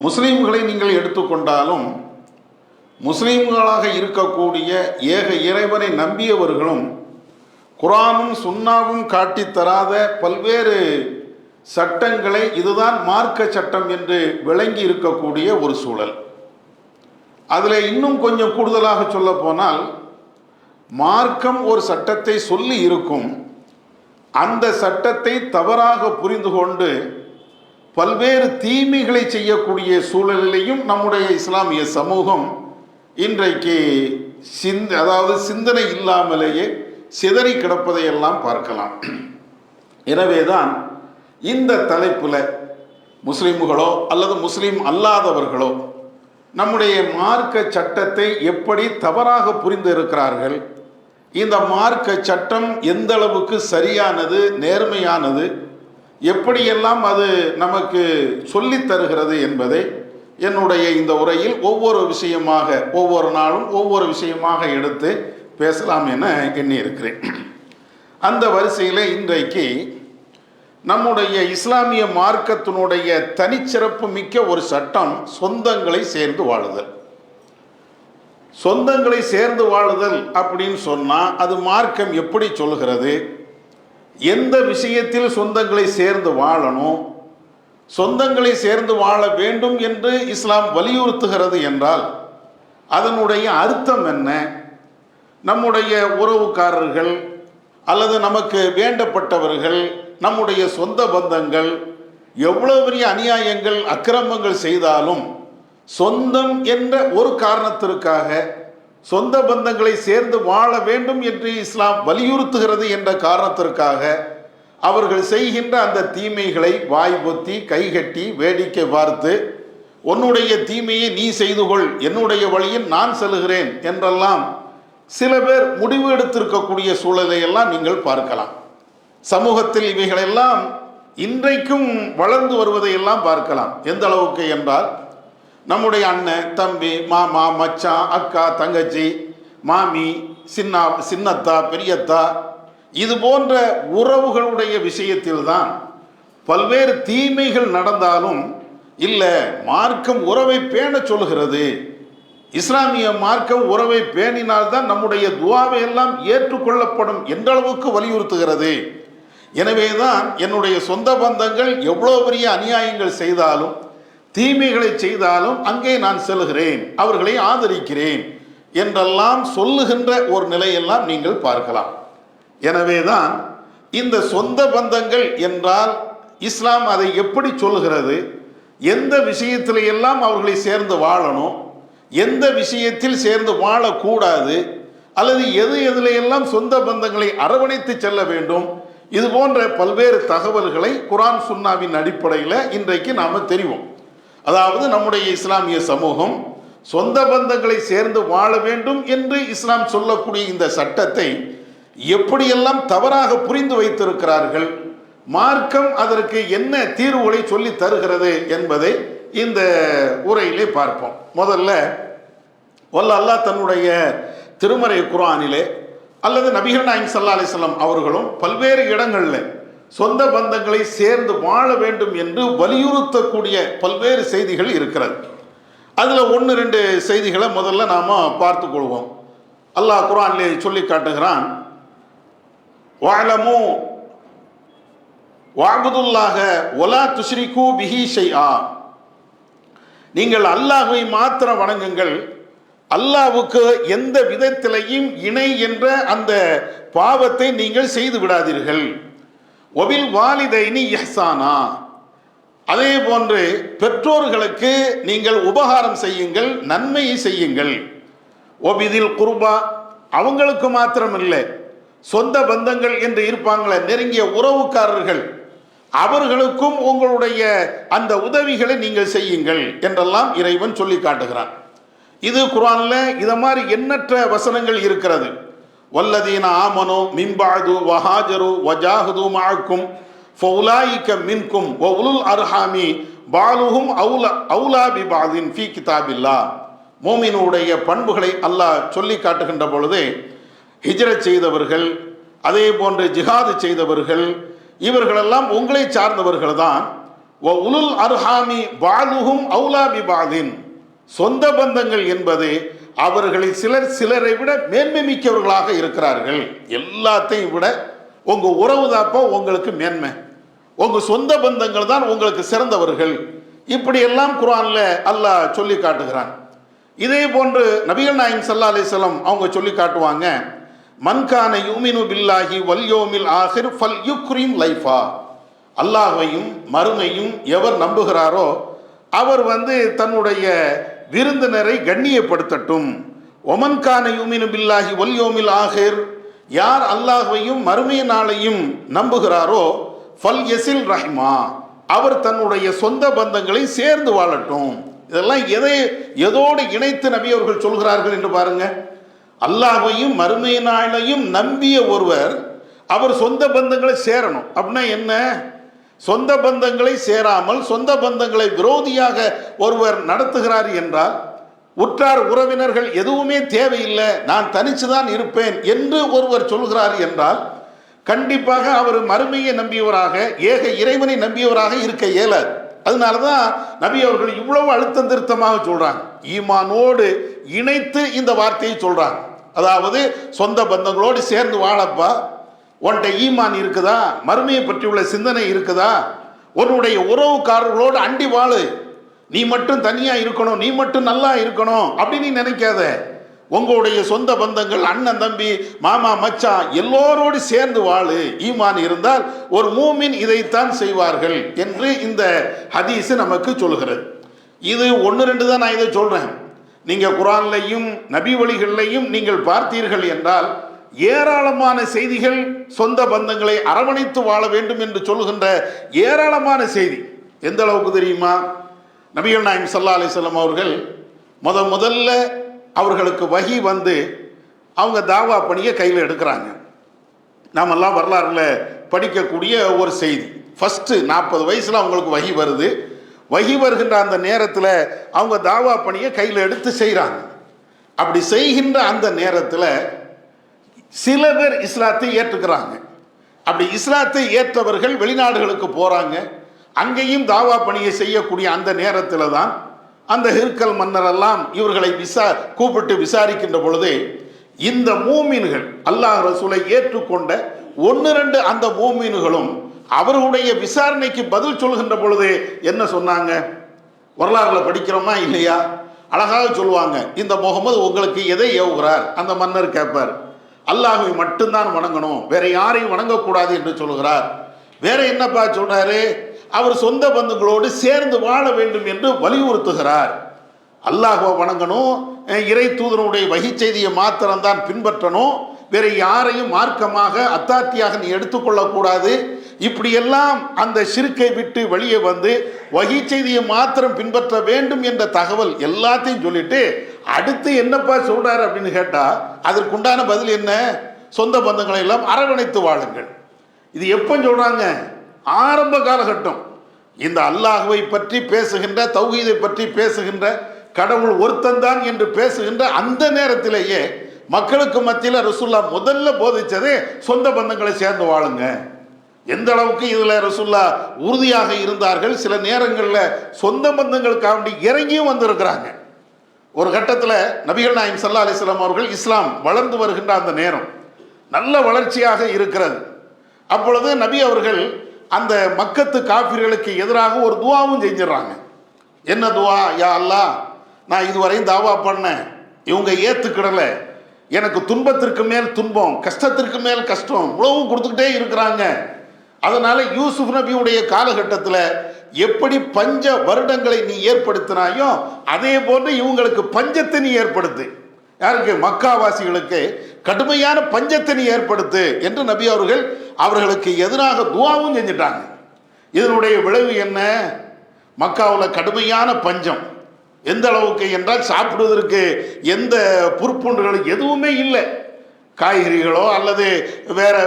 முஸ்லீம்களை நீங்கள் எடுத்துக்கொண்டாலும் முஸ்லீம்களாக இருக்கக்கூடிய ஏக இறைவனை நம்பியவர்களும் குர்ஆனும் சுன்னாவும் காட்டித்தராத பல்வேறு சட்டங்களை இதுதான் மார்க்க சட்டம் என்று விளங்கி இருக்கக்கூடிய ஒரு சூழல். அதில் இன்னும் கொஞ்சம் கூடுதலாக சொல்ல போனால், மார்க்கம் ஒரு சட்டத்தை சொல்லி இருக்கும், அந்த சட்டத்தை தவறாக புரிந்து கொண்டு பல்வேறு தீமைகளை செய்யக்கூடிய சூழலிலையும் நம்முடைய இஸ்லாமிய சமூகம் இன்றைக்கு சிந்தனை இல்லாமலேயே சிதறி கிடப்பதையெல்லாம் பார்க்கலாம். எனவேதான் இந்த தலைப்பில் முஸ்லீம்களோ அல்லது முஸ்லீம் அல்லாதவர்களோ நம்முடைய மார்க்க சட்டத்தை எப்படி தவறாக புரிந்து இருக்கிறார்கள், இந்த மார்க்க சட்டம் எந்த அளவுக்கு சரியானது, நேர்மையானது, எப்படியெல்லாம் அது நமக்கு சொல்லித் தருகிறது என்பதை என்னுடைய இந்த உரையில் ஒவ்வொரு விஷயமாக, ஒவ்வொரு நாளும் ஒவ்வொரு விஷயமாக எடுத்து பேசலாம் என எண்ணியிருக்கிறேன். அந்த வரிசையில் இன்றைக்கு நம்முடைய இஸ்லாமிய மார்க்கத்தினுடைய தனிச்சிறப்பு மிக்க ஒரு சட்டம் சொந்தங்களை சேர்ந்து வாழுதல். சொந்தங்களை சேர்ந்து வாழுதல் அப்படின்னு சொன்னால் அது மார்க்கம் எப்படி சொல்கிறது, எந்த விஷயத்தில் சொந்தங்களை சேர்ந்து வாழணும், சொந்தங்களை சேர்ந்து வாழ வேண்டும் என்று இஸ்லாம் வலியுறுத்துகிறது என்றால் அதனுடைய அர்த்தம் என்ன, நம்முடைய உறவுக்காரர்கள் அல்லது நமக்கு வேண்டப்பட்டவர்கள், நம்முடைய சொந்த பந்தங்கள் எவ்வளவு பெரிய அநியாயங்கள் அக்கிரமங்கள் செய்தாலும் சொந்தம் என்ற ஒரு காரணத்திற்காக சொந்த பந்தங்களை சேர்ந்து வாழ வேண்டும் என்று இஸ்லாம் வலியுறுத்துகிறது என்ற காரணத்திற்காக அவர்கள் செய்கின்ற அந்த தீமைகளை வாய் பொத்தி கைகட்டி வேடிக்கை பார்த்து, உன்னுடைய தீமையை நீ செய்து கொள், என்னுடைய வழியில் நான் செல்கிறேன் என்றெல்லாம் சில பேர் முடிவு எடுத்திருக்கக்கூடிய சூழலை எல்லாம் நீங்கள் பார்க்கலாம். சமூகத்தில் இவைகளெல்லாம் இன்றைக்கும் வளர்ந்து வருவதையெல்லாம் பார்க்கலாம். எந்த அளவுக்கு என்றால், நம்முடைய அண்ணன், தம்பி, மாமா, மச்சான், அக்கா, தங்கச்சி, மாமி, சின்னத்தா, பெரியத்தா, இது போன்ற உறவுகளுடைய விஷயத்தில்தான் பல்வேறு தீமைகள் நடந்தாலும் இல்லை, மார்க்கம் உறவை பேண சொல்கிறது, இஸ்லாமிய மார்க்கம் உறவை பேணினால்தான் நம்முடைய துஆவை எல்லாம் ஏற்றுக்கொள்ளப்படும் என்ற அளவுக்கு வலியுறுத்துகிறது. எனவேதான் என்னுடைய சொந்த பந்தங்கள் எவ்வளோ பெரிய அநியாயங்கள் செய்தாலும் தீமைகளை செய்தாலும் அங்கே நான் செல்கிறேன், அவர்களை ஆதரிக்கிறேன் என்றெல்லாம் சொல்லுகின்ற ஒரு நிலையெல்லாம் நீங்கள் பார்க்கலாம். எனவேதான் இந்த சொந்த பந்தங்கள் என்றால் இஸ்லாம் அதை எப்படி சொல்லுகிறது, எந்த விஷயத்தில எல்லாம் அவர்களை சேர்ந்து வாழணும், எந்த விஷயத்தில் சேர்ந்து வாழக்கூடாது, அல்லது எதிலையெல்லாம் சொந்த பந்தங்களை அரவணைத்து செல்ல வேண்டும், இது போன்ற பல்வேறு தகவல்களை குர்ஆன் சுன்னாவின் அடிப்படையில் இன்றைக்கு நாம் தெரிவோம். அதாவது நம்முடைய இஸ்லாமிய சமூகம் சொந்த பந்தங்களை சேர்ந்து வாழ வேண்டும் என்று இஸ்லாம் சொல்லக்கூடிய இந்த சட்டத்தை எப்படியெல்லாம் தவறாக புரிந்து வைத்திருக்கிறார்கள், மார்க்கம் அதற்கு என்ன தீர்வுகளை சொல்லி தருகிறது என்பதை இந்த உரையிலே பார்ப்போம். முதல்ல அல்லாஹ் தன்னுடைய திருமறை குர்ஆனிலே அல்லது நபிகள் நாயகம் ஸல்லல்லாஹு அலைஹி வஸல்லம் அவர்களும் பல்வேறு இடங்களில் சொந்த பந்தங்களை சேர்ந்து வாழ வேண்டும் என்று வலியுறுத்தக்கூடிய பல்வேறு செய்திகள் இருக்கிறது. அதில் 1-2 செய்திகளை முதல்ல நாம் பார்த்து கொள்வோம். அல்லாஹ் குர்ஆனிலே சொல்லி காட்டுகிறான், வஅலமு வஅபுதுல்லாஹ வலா துஷ்ரிகு பிஹி ஷைஆ, நீங்கள் அல்லாஹ்வை மாத்திரம் வணங்குங்கள், அல்லாஹ்வுக்கு எந்த விதத்திலையும் இணை என்ற அந்த பாவத்தை நீங்கள் செய்து விடாதீர்கள். ஒபில் வாலிதைனி இஹ்சானா, அதே போன்று பெற்றோர்களுக்கு நீங்கள் உபகாரம் செய்யுங்கள், நன்மையை செய்யுங்கள். ஒபிதில் குர்பா, அவங்களுக்கு மாத்திரமில்லை, சொந்த பந்தங்கள் என்று இருப்பாங்களே, நெருங்கிய உறவுக்காரர்கள், அவர்களுக்கும் உங்களுடைய அந்த உதவிகளை நீங்கள் செய்யுங்கள் என்றெல்லாம் இறைவன் சொல்லி காட்டுகிறான். இது குர்ஆன்ல இத மாதிரி எண்ணற்ற வசனங்கள் இருக்கிறது. வல்லதீன ஆமனு மின் பஅது வஹாஜரு வஜாஹது மஅக்கும் ஃபௌலாயிக மின்கும் வ உலுல் அர்ஹாமி பாலுஹும் அவுலா பி பஅதின் ஃபீ கிதாபில்லாஹ். மோமினுடைய பண்புகளை அல்லாஹ் சொல்லி காட்டுகின்ற பொழுது, ஹிஜ்ரத் செய்தவர்கள், அதே போன்று ஜிஹாது செய்தவர்கள், இவர்களெல்லாம் உங்களை சார்ந்தவர்கள் தான். வ உலுல் அர்ஹாமி பாதுஹும் அவுலா பிபாதின். சொந்த பந்தங்கள் என்பது அவர்களில் சிலர் சிலரை விட மேன்மை மிக்கவர்களாக இருக்கிறார்கள். எல்லாத்தையும் விட உங்க உறவு தாப்போ உங்களுக்கு மேன்மை, உங்க சொந்த பந்தங்கள் தான் உங்களுக்கு சிறந்தவர்கள். இப்படி எல்லாம் குர்ஆன்ல அல்லாஹ் சொல்லி காட்டுகிறான். இதே போன்று நபிகள் நாயகம் ஸல்லல்லாஹு அலைஹி வஸல்லம் அவங்க சொல்லி காட்டுவாங்க, மன்கான யுமினு பில்லாஹி வல் யௌமில் ஆஹிர் ஃபல் யுக்ரிம் லைஃபா. அல்லாஹ்வையும் மறுமையும் எவர் நம்புகிறாரோ அவர் தன்னுடைய விருந்தினரை கண்ணியப்படுத்தட்டும். ஒமன்கான யுமினு பில்லாஹி வல் யௌமில் ஆஹிர், யார் அல்லாஹ்வையும் மறுமை நாளையும் நம்புகிறாரோ ஃபல் யஸில் ரஹ்மா, அவர் தன்னுடைய சொந்த பந்தங்களை சேர்ந்து வாழட்டும். இதெல்லாம் எதோடு இணைத்து நபி அவர்கள் சொல்கிறார்கள் என்று பாருங்க. அல்லாஹ்வையும் மறுமை நாளையும் நம்பிய ஒருவர் அவர் சொந்த பந்தங்களை சேரணும். அப்படின்னா என்ன? சொந்த பந்தங்களை சேராமல் சொந்த பந்தங்களை விரோதியாக ஒருவர் நடத்துகிறார் என்றால், உற்றார் உறவினர்கள் எதுவுமே தேவையில்லை, நான் தனிச்சுதான் இருப்பேன் என்று ஒருவர் சொல்கிறார் என்றால் கண்டிப்பாக அவர் மறுமையை நம்பியவராக, ஏக இறைவனை நம்பியவராக இருக்க இயலாது. அதனாலதான் நபி அவர்கள் இவ்வளவு அழுத்தம் திருத்தமாக சொல்றாங்க, ஈமானோடு இணைத்து இந்த வார்த்தையை சொல்றாங்க. அதாவது சொந்த பந்தங்களோடு சேர்ந்து வாழப்பா, உன்கிட்ட ஈமான் இருக்குதா, மறுமையை பற்றியுள்ள சிந்தனை இருக்குதா, உன்னுடைய உறவுக்காரர்களோடு அண்டி வாழு, நீ மட்டும் தனியா இருக்கணும், நீ மட்டும் நல்லா இருக்கணும் அப்படின்னு நினைக்காத. உங்களுடைய சொந்த பந்தங்கள், அண்ணன் தம்பி மாமா மச்சான் எல்லோரோடு சேர்ந்து வாழு. ஈமான் இருந்தால் ஒரு மூமின் இதைத்தான் செய்வார்கள் என்று இந்த ஹதீஸ் நமக்கு சொல்கிறது. இது ஒன்று ரெண்டு தான் நான் இதை சொல்றேன். நீங்க குர்ஆன்லையும் நபி வழிகளையும் நீங்கள் பார்த்தீர்கள் என்றால் ஏராளமான செய்திகள் சொந்த பந்தங்களை அரவணைத்து வாழ வேண்டும் என்று சொல்கின்ற ஏராளமான செய்தி. எந்த அளவுக்கு தெரியுமா? நபிகள் நாயகம் ஸல்லல்லாஹு அலைஹி வஸல்லம் அவர்கள் முதல்ல அவர்களுக்கு வஹி அவங்க தாவா பணியை கையில் எடுக்கிறாங்க. நாமெல்லாம் வரலாறுல படிக்கக்கூடிய ஒரு செய்தி. ஃபர்ஸ்ட் 40 வயசுல அவங்களுக்கு வஹி வருது. வஹி வருகின்ற அந்த நேரத்தில் அவங்க தாவா பணியை கையில் எடுத்து செய்கிறாங்க. அப்படி செய்கின்ற அந்த நேரத்தில் சில பேர் இஸ்லாத்தை ஏற்றுக்கிறாங்க. அப்படி இஸ்லாத்தை ஏற்றவர்கள் வெளிநாடுகளுக்கு போறாங்க. அங்கேயும் தாவா பணியை செய்யக்கூடிய அந்த நேரத்தில் தான் அந்த ஹிர்கல் மன்னரெல்லாம் இவர்களை கூப்பிட்டு விசாரிக்கின்ற பொழுது இந்த மூமின்கள் அல்லாஹ் ரசூலை ஏற்றுக்கொண்ட 1-2 அந்த மூமின்களும் அவர்களுடைய விசாரணைக்கு பதில் சொல்கின்ற பொழுது என்ன சொன்னாங்க? வரலாறுல படிக்கிறோமா இல்லையா? அழகாக சொல்லுவாங்க, இந்த முகமது உங்களுக்கு எதை ஏவுகிறார்? அந்த மன்னர் கேட்பார், அல்லாஹ்வை மட்டும்தான் வணங்கணும், வேற யாரையும் வணங்கக்கூடாது என்று சொல்கிறார். வேற என்னப்பா சொல்றாரு? அவர் சொந்த பந்துகளோடு சேர்ந்து வாழ வேண்டும் என்று வலியுறுத்துகிறார். அல்லாஹ்வை வணங்கணும், இறை தூதனுடைய வஹி செய்தியை மாத்திரம்தான் பின்பற்றணும், வேற யாரையும் மார்க்கமாக அத்தாட்சியாக நீ எடுத்துக்கொள்ளக்கூடாது. இப்படியெல்லாம் அந்த ஷிர்க்கை விட்டு வெளியே வஹி செய்தியை மாத்திரம் பின்பற்ற வேண்டும் என்ற தகவல் எல்லாத்தையும் சொல்லிட்டு அடுத்து என்னப்பா சொல்றாரு அப்படின்னு கேட்டா அதற்குண்டான பதில் என்ன? சொந்த பந்தங்களை எல்லாம் அரவணைத்து வாழுங்கள். இது எப்போ சொல்றாங்க? ஆரம்ப காலகட்டம். இந்த அல்லாஹ்வை பற்றி பேசுகின்ற, தௌஹீதை பற்றி பேசுகின்ற, கடவுள் ஒருத்தன்தான் என்று பேசுகின்ற அந்த நேரத்திலேயே மக்களுக்கு மத்தியில் ரசூல்லா முதல்ல போதிச்சதே சொந்த பந்தங்களை சேர்ந்து வாழுங்க. எந்த அளவுக்கு இதுல ரசூல்லா உறுதியாக இருந்தார்கள். சில நேரங்களில் சொந்த பந்தங்களுக்காண்டி இறங்கியும் வந்திருக்கிறாங்க. ஒரு கட்டத்தில் நபிகள் நாயகம் ஸல்லல்லாஹு அலைஹி வஸல்லம் அவர்கள் இஸ்லாம் வளர்ந்து வருகின்ற அந்த நேரம் நல்ல வளர்ச்சியாக இருக்கிறது. அப்பொழுது நபி அவர்கள் அந்த மக்கத்து காஃபிர்களுக்கு எதிராக ஒரு துவாவும் செஞ்சிடறாங்க. என்ன துவா? யா அல்லாஹ், நான் இதுவரையும் தாவா பண்ணேன், இவங்க ஏத்துக்கிடல, எனக்கு துன்பத்திற்கு மேல் துன்பம், கஷ்டத்திற்கு மேல் கஷ்டம், உணவும் கொடுத்துக்கிட்டே இருக்கிறாங்க. அதனால யூசுப் நபியுடைய காலகட்டத்தில் எப்படி பஞ்ச வருடங்களை நீ ஏற்படுத்தினாயோ அதே போன்று இவங்களுக்கு பஞ்சத்தை நீ ஏற்படுத்து. யாருக்கு? மக்காவாசிகளுக்கு கடுமையான பஞ்சத்தை நீ ஏற்படுத்து என்று நபி அவர்கள் அவர்களுக்கு எதிராக துவாவும் செஞ்சிட்டாங்க. இதனுடைய விளைவு என்ன? மக்காவில் கடுமையான பஞ்சம். எந்த அளவுக்கு என்றால் சாப்பிடுவதற்கு எந்த புற்பூண்டுகளும் எதுவுமே இல்லை, காய்கறிகளோ அல்லது வேற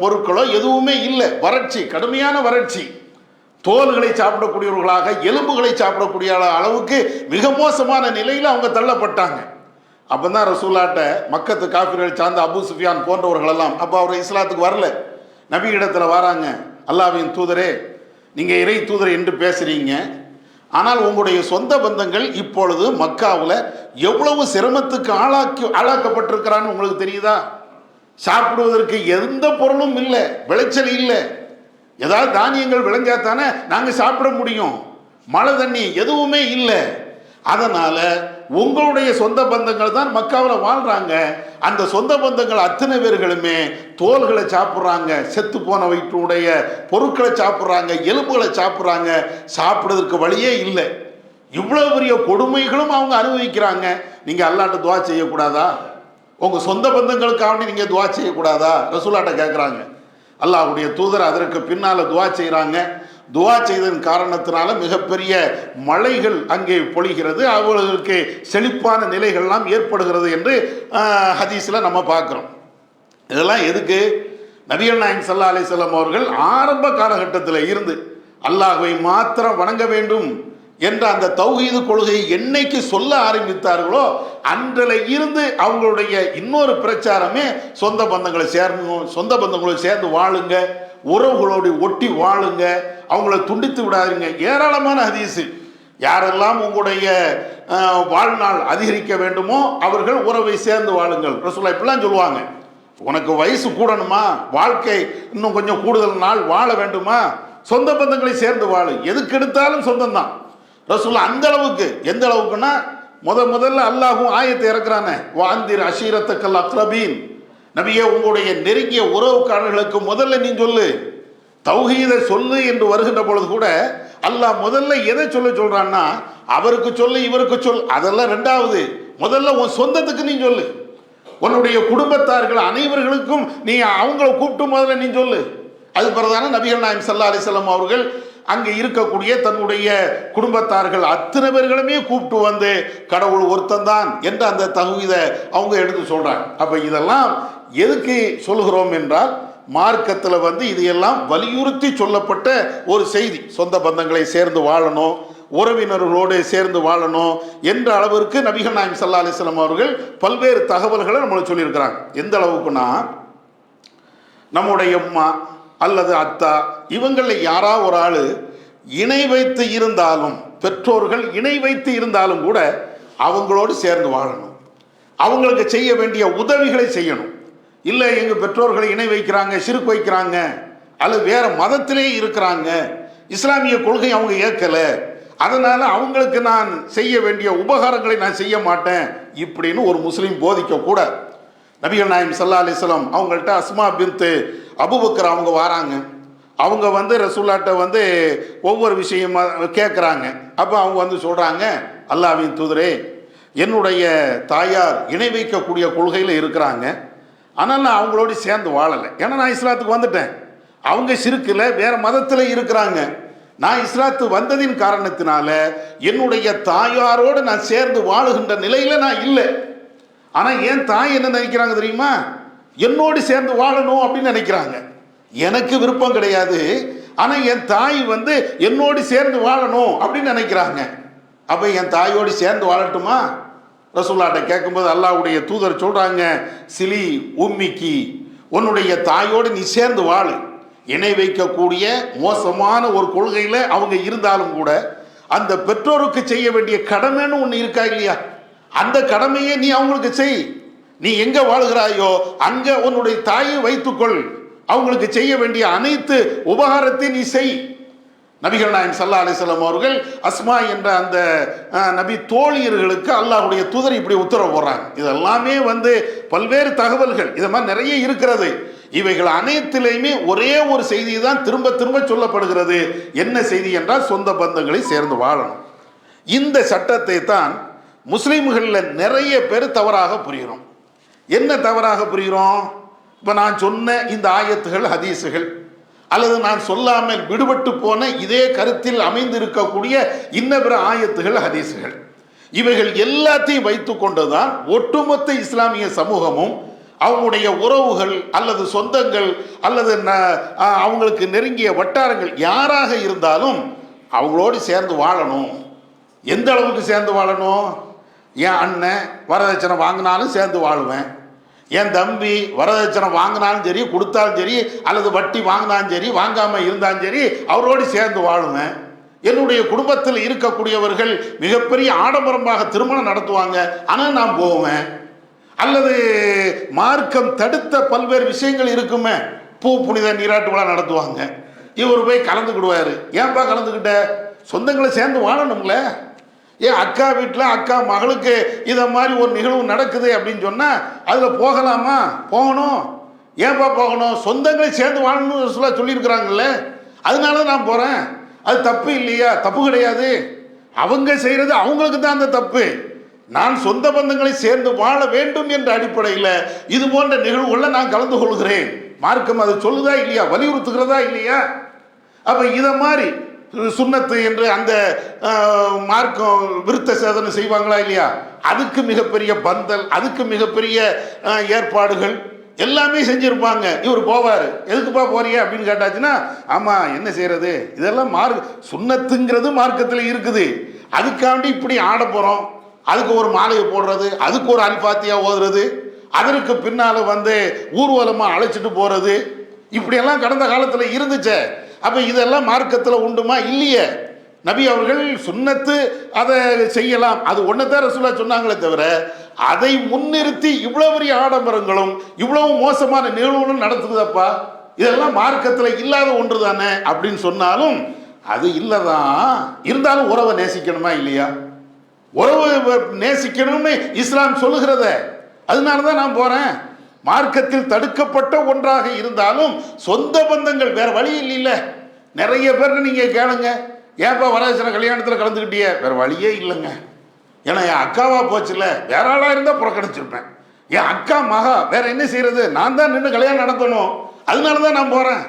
பொருட்களோ எதுவுமே இல்லை, வறட்சி, கடுமையான வறட்சி. தோல்களை சாப்பிடக்கூடியவர்களாக எலும்புகளை சாப்பிடக்கூடிய அளவுக்கு மிக மோசமான நிலையில் அவங்க தள்ளப்பட்டாங்க. அப்பதான் ரசூலாட்ட மக்கத்து காஃபிர்கள் சார்ந்த அபு சுஃபியான் போன்றவர்கள் எல்லாம், அப்போ அவர் இஸ்லாத்துக்கு வரல, நபி இடத்துல வராங்க. அல்லாஹ்வின் தூதரே, நீங்கள் இறை தூதர் என்று பேசுகிறீங்க, ஆனால் உங்களுடைய சொந்த பந்தங்கள் இப்பொழுது மக்காவில் எவ்வளவு சிரமத்துக்கு ஆளாக்கப்பட்டிருக்கிறான்னு உங்களுக்கு தெரியுதா? சாப்பிடுவதற்கு எந்த பொருளும் இல்லை, விளைச்சல் இல்லை. ஏதாவது தானியங்கள் விளைஞ்சாத்தானே நாங்கள் சாப்பிட முடியும். மழை தண்ணி எதுவுமே இல்லை. அதனால உங்களுடைய சொந்த பந்தங்கள் தான் மக்காவில் வாழ்றாங்க. அந்த சொந்த பந்தங்கள் அத்தனை பேர்களுமே தோள்களை சாப்பிட்றாங்க, செத்து போன வயிற்றுடைய பொருட்களை சாப்பிட்றாங்க, எலும்புகளை சாப்பிட்றாங்க. சாப்பிடுறதுக்கு வழியே இல்லை. இவ்வளவு பெரிய கொடுமைகளும் அவங்க அனுபவிக்கிறாங்க. நீங்கள் அல்லாட்ட துவா செய்யக்கூடாதா? உங்கள் சொந்த பந்தங்களுக்காக நீங்கள் துவா செய்யக்கூடாதா? ரசூலாட்ட கேட்குறாங்க. அல்லாஹ்வுடைய தூதர் அதற்கு பின்னால் துவா செய்கிறாங்க. துவா செய்ததன் காரணத்தினால மிகப்பெரிய மழைகள் அங்கே பொழிகிறது, அவர்களுக்கு செழிப்பான நிலைகள்லாம் ஏற்படுகிறது என்று ஹதீஸில் நம்ம பார்க்குறோம். இதெல்லாம் எதுக்கு? நபிகள் நாயகம் ஸல்லல்லாஹு அலைஹி வஸல்லம் அவர்கள் ஆரம்ப காலகட்டத்தில் இருந்து அல்லாஹ்வை மாத்திரம் வணங்க வேண்டும் என்ற அந்த தௌஹீது கொள்கையை என்னைக்கு சொல்ல ஆரம்பித்தார்களோ அன்றில் இருந்து அவங்களுடைய இன்னொரு பிரச்சாரமே சொந்த பந்தங்களை சேர்ந்து வாழுங்க, உறவுகளோடு ஒட்டி வாழுங்க, அவங்கள துண்டித்து விடாதீங்க. ஏராளமான ஹதீஸு. யாரெல்லாம் உங்களுடைய வாழ்நாள் அதிகரிக்க வேண்டுமோ அவர்கள் உறவை சேர்ந்து வாழுங்கள். ரசூலுல்லாஹ் இப்படிலாம் சொல்லுவாங்க. உனக்கு வயசு கூடணுமா, வாழ்க்கை இன்னும் கொஞ்சம் கூடுதல் நாள் வாழ வேண்டுமா, சொந்த பந்தங்களை சேர்ந்து வாழு. எதுக்கு எடுத்தாலும் சொந்தம் தான். ரசூலுல்லாஹ் அந்த அளவுக்கு, எந்த அளவுக்குன்னா முதல்ல அல்லாஹ்வும் ஆயத்தை இறக்குறானே, வாந்திர் அஷீரத்தக்கல் அக்ரபீன், நபியே உங்களுடைய நெருங்கிய உறவுக்காரர்களுக்கு முதல்ல நீ சொல்லு, தௌஹீதை சொல்லு என்று வருகின்ற பொழுது கூட அல்லாஹ் முதல்ல எதை சொல்றான்னா, அவருக்கு சொல்லு இவருக்கு சொல், அதெல்லாம் ரெண்டாவது. முதல்ல உன் சொந்தத்துக்கு நீ சொல்லு, உன்னுடைய குடும்பத்தார்கள் அனைவர்களுக்கும் நீ அவங்கள கூப்பிட்டு முதல்ல நீ சொல்லு. அது பிறதான நபிகள் நாயகம் ஸல்லல்லாஹு அலைஹி வஸல்லம் அவர்கள் அங்கே இருக்கக்கூடிய தன்னுடைய குடும்பத்தார்கள் அத்தனை பேர்களுமே கூப்பிட்டு வந்து கடவுள் ஒருத்தந்தான் என்ற அந்த தௌஹீதை அவங்க எடுத்து சொல்றாங்க. அப்ப இதெல்லாம் எதுக்கு சொல்கிறோம் என்றால், மார்க்கத்தில் இதையெல்லாம் வலியுறுத்தி சொல்லப்பட்ட ஒரு செய்தி. சொந்த பந்தங்களை சேர்ந்து வாழணும், உறவினர்களோடு சேர்ந்து வாழணும் என்ற அளவிற்கு நபிகள் நாயகம் ஸல்லல்லாஹு அலைஹி வஸல்லம் அவர்கள் பல்வேறு தகவல்களை நம்மளுக்கு சொல்லியிருக்கிறாங்க. எந்த அளவுக்குன்னா, நம்முடைய அம்மா அல்லது அத்தா இவங்களில் யாராவது ஒரு ஆள் இணை வைத்து இருந்தாலும், பெற்றோர்கள் இணை வைத்து இருந்தாலும் கூட அவங்களோடு சேர்ந்து வாழணும், அவங்களுக்கு செய்ய வேண்டிய உதவிகளை செய்யணும். இல்லை எங்கள் பெற்றோர்களை இணை வைக்கிறாங்க, ஷிர்க் வைக்கிறாங்க, அல்லது வேற மதத்திலே இருக்கிறாங்க, இஸ்லாமிய கொள்கை அவங்க ஏற்கலை, அதனால அவங்களுக்கு நான் செய்ய வேண்டிய உபகாரங்களை நான் செய்ய மாட்டேன் இப்படின்னு ஒரு முஸ்லீம் போதிக்க கூட. நபிகள் நாயகம் ஸல்லல்லாஹு அலைஹி வஸல்லம் அவங்கள்ட்ட அஸ்மா பின்த் அபூபக்கர் அவங்க வராங்க. அவங்க ரசூலுல்லாஹ்ட்ட ஒவ்வொரு விஷயமா கேட்குறாங்க. அப்போ அவங்க சொல்கிறாங்க, அல்லாஹ்வின் தூதரே, என்னுடைய தாயார் இணை வைக்கக்கூடிய கொள்கையில் இருக்கிறாங்க, ஆனால் நான் அவங்களோடு சேர்ந்து வாழலை. ஏன்னா நான் இஸ்லாத்துக்கு வந்துட்டேன், அவங்க ஷிர்கில் வேற மதத்தில் இருக்கிறாங்க. நான் இஸ்லாத்து வந்ததின் காரணத்தினால என்னுடைய தாயாரோடு நான் சேர்ந்து வாழுகின்ற நிலையில் நான் இல்லை. ஆனால் என் தாய் என்ன நினைக்கிறாங்க தெரியுமா? என்னோடு சேர்ந்து வாழணும் அப்படின்னு நினைக்கிறாங்க. எனக்கு விருப்பம் கிடையாது, ஆனால் என் தாய் என்னோடு சேர்ந்து வாழணும் அப்படின்னு நினைக்கிறாங்க. அப்போ என் தாயோடு சேர்ந்து வாழட்டுமா? ரசூலுல்லாஹ்ட்ட கேட்கும்போது அல்லாஹ்வுடைய தூதர் சொல்கிறாங்க, சிலி உம்மிக்கி, உன்னுடைய தாயோடு நீ சேர்ந்து வாழு. இணை வைக்கக்கூடிய மோசமான ஒரு கொள்கையில் அவங்க இருந்தாலும் கூட அந்த பெற்றோருக்கு செய்ய வேண்டிய கடமைன்னு ஒன்று இருக்கா இல்லையா? அந்த கடமையை நீ அவங்களுக்கு செய். நீ எங்கே வாழ்கிறாயோ அங்கே உன்னுடைய தாயை வைத்துக்கொள், அவங்களுக்கு செய்ய வேண்டிய அனைத்து உபகாரத்தை நீ செய். நபிகள் நாயகம் ஸல்லல்லாஹு அலைஹி வஸல்லம் அவர்கள் அஸ்மா என்ற அந்த நபி தோழியர்களுக்கு அல்லாஹ்வுடைய தூதர் இப்படி உத்தரவு போடுறாங்க. இதெல்லாமே பல்வேறு தகவல்கள் இது மாதிரி நிறைய இருக்கிறது. இவைகள் அனைத்திலையுமே ஒரே ஒரு செய்தி தான் திரும்ப திரும்ப சொல்லப்படுகிறது. என்ன செய்தி என்றால், சொந்த பந்தங்களை சேர்ந்து வாழணும். இந்த சட்டத்தை தான் முஸ்லீம்களில் நிறைய பேர் தவறாக புரிகிறோம். என்ன தவறாக புரிகிறோம்? இப்போ நான் சொன்ன இந்த ஆயத்துகள் ஹதீஸுகள், அல்லது நான் சொல்லாமல் விடுபட்டு போன இதே கருத்தில் அமைந்திருக்கக்கூடிய இன்ன பிற ஆயத்துகள் ஹதீஸுகள், இவைகள் எல்லாத்தையும் வைத்து கொண்டுதான் ஒட்டுமொத்த இஸ்லாமிய சமூகமும் அவங்களுடைய உறவுகள் அல்லது சொந்தங்கள் அல்லது அவங்களுக்கு நெருங்கிய வட்டாரங்கள் யாராக இருந்தாலும் அவங்களோடு சேர்ந்து வாழணும். எந்த அளவுக்கு சேர்ந்து வாழணும்? என் அண்ணன் வரதட்சணை வாங்கினாலும் சேர்ந்து வாழுவேன், என் தம்பி வரதட்சணை வாங்கினாலும் சரி, கொடுத்தாலும் சரி, அல்லது வட்டி வாங்கினாலும் சரி, வாங்காமல் இருந்தாலும் சரி, அவரோடு சேர்ந்து வாழுவேன். என்னுடைய குடும்பத்தில் இருக்கக்கூடியவர்கள் மிகப்பெரிய ஆடம்பரமாக திருமணம் நடத்துவாங்க, ஆனால் நான் போவேன். அல்லது மார்க்கம் தடுத்த பல்வேறு விஷயங்கள் இருக்குமே, பூ புனித நீராட்டு விழா நடத்துவாங்க, இவர் போய் கலந்துக்கிடுவார். ஏன்பா கலந்துக்கிட்ட? சொந்தங்களை சேர்ந்து வாழணும்ல. ஏன் அக்கா வீட்டில் அக்கா மகளுக்கு இதை மாதிரி ஒரு நிகழ்வு நடக்குது அப்படின்னு சொன்னால் அதில் போகலாமா? போகணும். ஏன்பா போகணும்? சொந்தங்களை சேர்ந்து வாழணும்னு சொல்லியிருக்கிறாங்கல்ல, அதனால நான் போகிறேன். அது தப்பு இல்லையா? தப்பு கிடையாது. அவங்க செய்கிறது அவங்களுக்கு தான் அந்த தப்பு. நான் சொந்த பந்தங்களை சேர்ந்து வாழ வேண்டும் என்ற அடிப்படையில் இது போன்ற நிகழ்வுகளில் நான் கலந்து கொள்கிறேன். மார்க்கம் அது சொல்லுதா இல்லையா? வலியுறுத்துகிறதா இல்லையா? அப்போ இதை மாதிரி சுன்னத்து என்று அந்த மார்க்கம் விருத்த சேதனை செய்வாங்களா இல்லையா? அதுக்கு மிகப்பெரிய பந்தல், அதுக்கு மிகப்பெரிய ஏற்பாடுகள் எல்லாமே செஞ்சுருப்பாங்க. இவர் போவார். எதுக்குப்பா போறிய அப்படின்னு கேட்டாச்சுன்னா, ஆமாம் என்ன செய்கிறது, இதெல்லாம் சுன்னத்துங்கிறது மார்க்கத்தில் இருக்குது, அதுக்காண்டி இப்படி ஆட போகிறோம், அதுக்கு ஒரு மாலையை போடுறது, அதுக்கு ஒரு அல்பாத்தியா ஓதுறது, அதற்கு பின்னால் ஊர்வலமாக அழைச்சிட்டு போகிறது, இப்படியெல்லாம் கடந்த காலத்தில் இருந்துச்சே. அப்போ இதெல்லாம் மார்க்கத்தில் உண்டுமா? இல்லையே. நபி அவர்கள் சுன்னத்து அதை செய்யலாம், அது ஒன்றைத்தான் ரசூலுல்லாஹ் சொன்னாங்களே தவிர அதை முன்னிறுத்தி இவ்வளவு பெரிய ஆடம்பரங்களும் இவ்வளவு மோசமான நிகழ்வுகளும் நடத்துக்குதப்பா, இதெல்லாம் மார்க்கத்தில் இல்லாத ஒன்று தானே அப்படின்னு சொன்னாலும் அது இல்லைதான். இருந்தாலும் உறவை நேசிக்கணுமா இல்லையா? உறவு நேசிக்கணும்னு இஸ்லாம் சொல்லுகிறத, அதனால தான் நான் போகிறேன். மார்க்கத்தில் தடுக்கப்பட்ட ஒன்றாக இருந்தாலும் சொந்த பந்தங்கள் வேற வழி இல்லைல்ல. நிறைய பேர் நீங்கள் கேளுங்க, ஏன்ப்பா வரதட்சணை கல்யாணத்தில் கலந்துக்கிட்டிய? வேற வழியே இல்லைங்க. ஏன்னா என் அக்காவா போச்சுல, வேற ஆளாக இருந்தால் புறக்கணிச்சிருப்பேன். என் அக்கா மகா, வேற என்ன செய்யறது, நான் தான் நின்று கல்யாணம் நடத்தணும், அதனால தான் நான் போகிறேன்.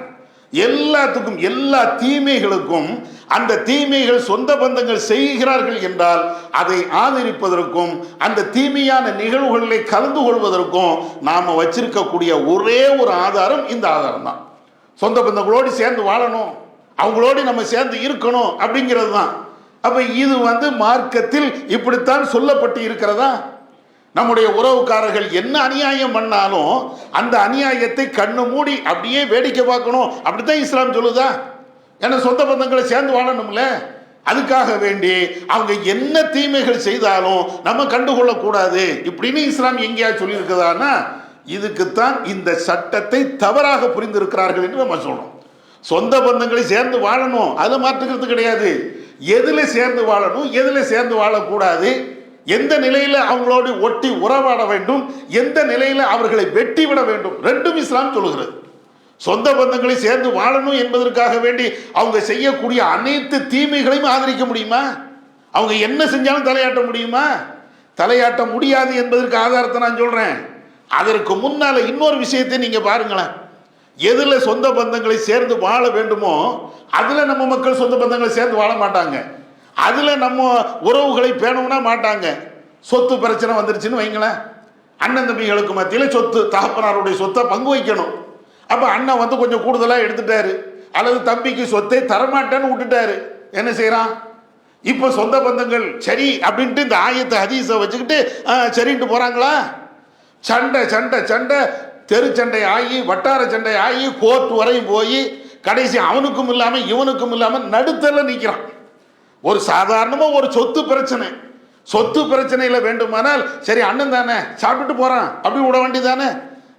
எல்லாத்துக்கும் எல்லா தீமைகளுக்கும் அந்த தீமைகள் சொந்த பந்தங்கள் செய்கிறார்கள் என்றால் அதை ஆதரிப்பதற்கும் அந்த தீமையான நிகழ்வுகளிலே கலந்து கொள்வதற்கும் நாம் வச்சிருக்கக்கூடிய ஒரே ஒரு ஆதாரம் இந்த ஆதாரம் தான். சொந்த பந்தங்களோடு சேர்ந்து வாழணும், அவங்களோடு நம்ம சேர்ந்து இருக்கணும் அப்படிங்கிறது தான். அப்போ இது மார்க்கத்தில் இப்படித்தான் சொல்லப்பட்டு இருக்கிறதா? நம்முடைய உறவுக்காரர்கள் என்ன அநியாயம் பண்ணாலும் அந்த அநியாயத்தை கண்ணு மூடி அப்படியே வேடிக்கை பார்க்கணும், அப்படித்தான் இஸ்லாம் சொல்லுதா? ஏன்னா சொந்த பந்தங்களை சேர்ந்து வாழணும்ல. அதுக்காக வேண்டி அவங்க என்ன தீமைகள் செய்தாலும் நம்ம கண்டுகொள்ளக்கூடாது இப்படின்னு இஸ்லாம் எங்கேயாவது சொல்லியிருக்குதான்னா இதுக்குத்தான் இந்த சட்டத்தை தவறாக புரிந்திருக்கிறார்கள் என்று நம்ம சொல்றோம். சொந்த பந்தங்களை சேர்ந்து வாழணும், அதை மாற்றுக்கிறது கிடையாது. எதுல சேர்ந்து வாழணும், எதுல சேர்ந்து வாழக்கூடாது, எந்த நிலையில அவங்களோடு ஒட்டி உறவாட வேண்டும், எந்த நிலையில அவர்களை வெட்டி விட வேண்டும், ரெண்டும் இஸ்லாம் சொல்லுகிறது. சொந்த பந்தங்களை சேர்ந்து வாழணும் என்பதற்காக வேண்டி அவங்க செய்யக்கூடிய அனைத்து தீமைகளையும் ஆதரிக்க முடியுமா? அவங்க என்ன செஞ்சாலும் தலையாட்ட முடியுமா? தலையாட்ட முடியாது என்பதற்கு ஆதாரத்தை நான் சொல்றேன். அதற்கு முன்னால இன்னொரு விஷயத்தை நீங்க பாருங்களேன். எதுல சொந்த பந்தங்களை சேர்ந்து வாழ வேண்டுமோ அதுல நம்ம மக்கள் சொந்த பந்தங்களை சேர்ந்து வாழ மாட்டாங்க, அதுல நம்ம உறவுகளை பேணணும்னா மாட்டாங்க. சொத்து பிரச்சனை வந்துருச்சுன்னு வைங்களேன், அண்ணன் தம்பிகளுக்கு மத்தியில் சொத்து, தகப்பனாருடைய சொத்தை பங்கு வைக்கணும். அப்ப அண்ணன் கொஞ்சம் கூடுதலா எடுத்துட்டாரு, அல்லது தம்பிக்கு சொத்தை தரமாட்டேன்னு விட்டுட்டாரு, என்ன செய்யறான்? இப்ப சொந்த பந்தங்கள் சரி அப்படின்ட்டு இந்த ஆயத்தை ஹதீஸை வச்சுக்கிட்டு சரின்ட்டு போறாங்களா? சண்டை சண்டை சண்டை, தெரு சண்டை ஆகி வட்டார சண்டை ஆகி கோர்ட் வரையும் போய் கடைசி அவனுக்கும் இல்லாம இவனுக்கும் இல்லாம நடுத்தல நிற்கிறான். ஒரு சாதாரணமா ஒரு சொத்து பிரச்சனை, சொத்து பிரச்சனையில வேண்டுமானால் சரி அண்ணன் தானே சாப்பிட்டுட்டு போறான் அப்படி விட வேண்டியதானே,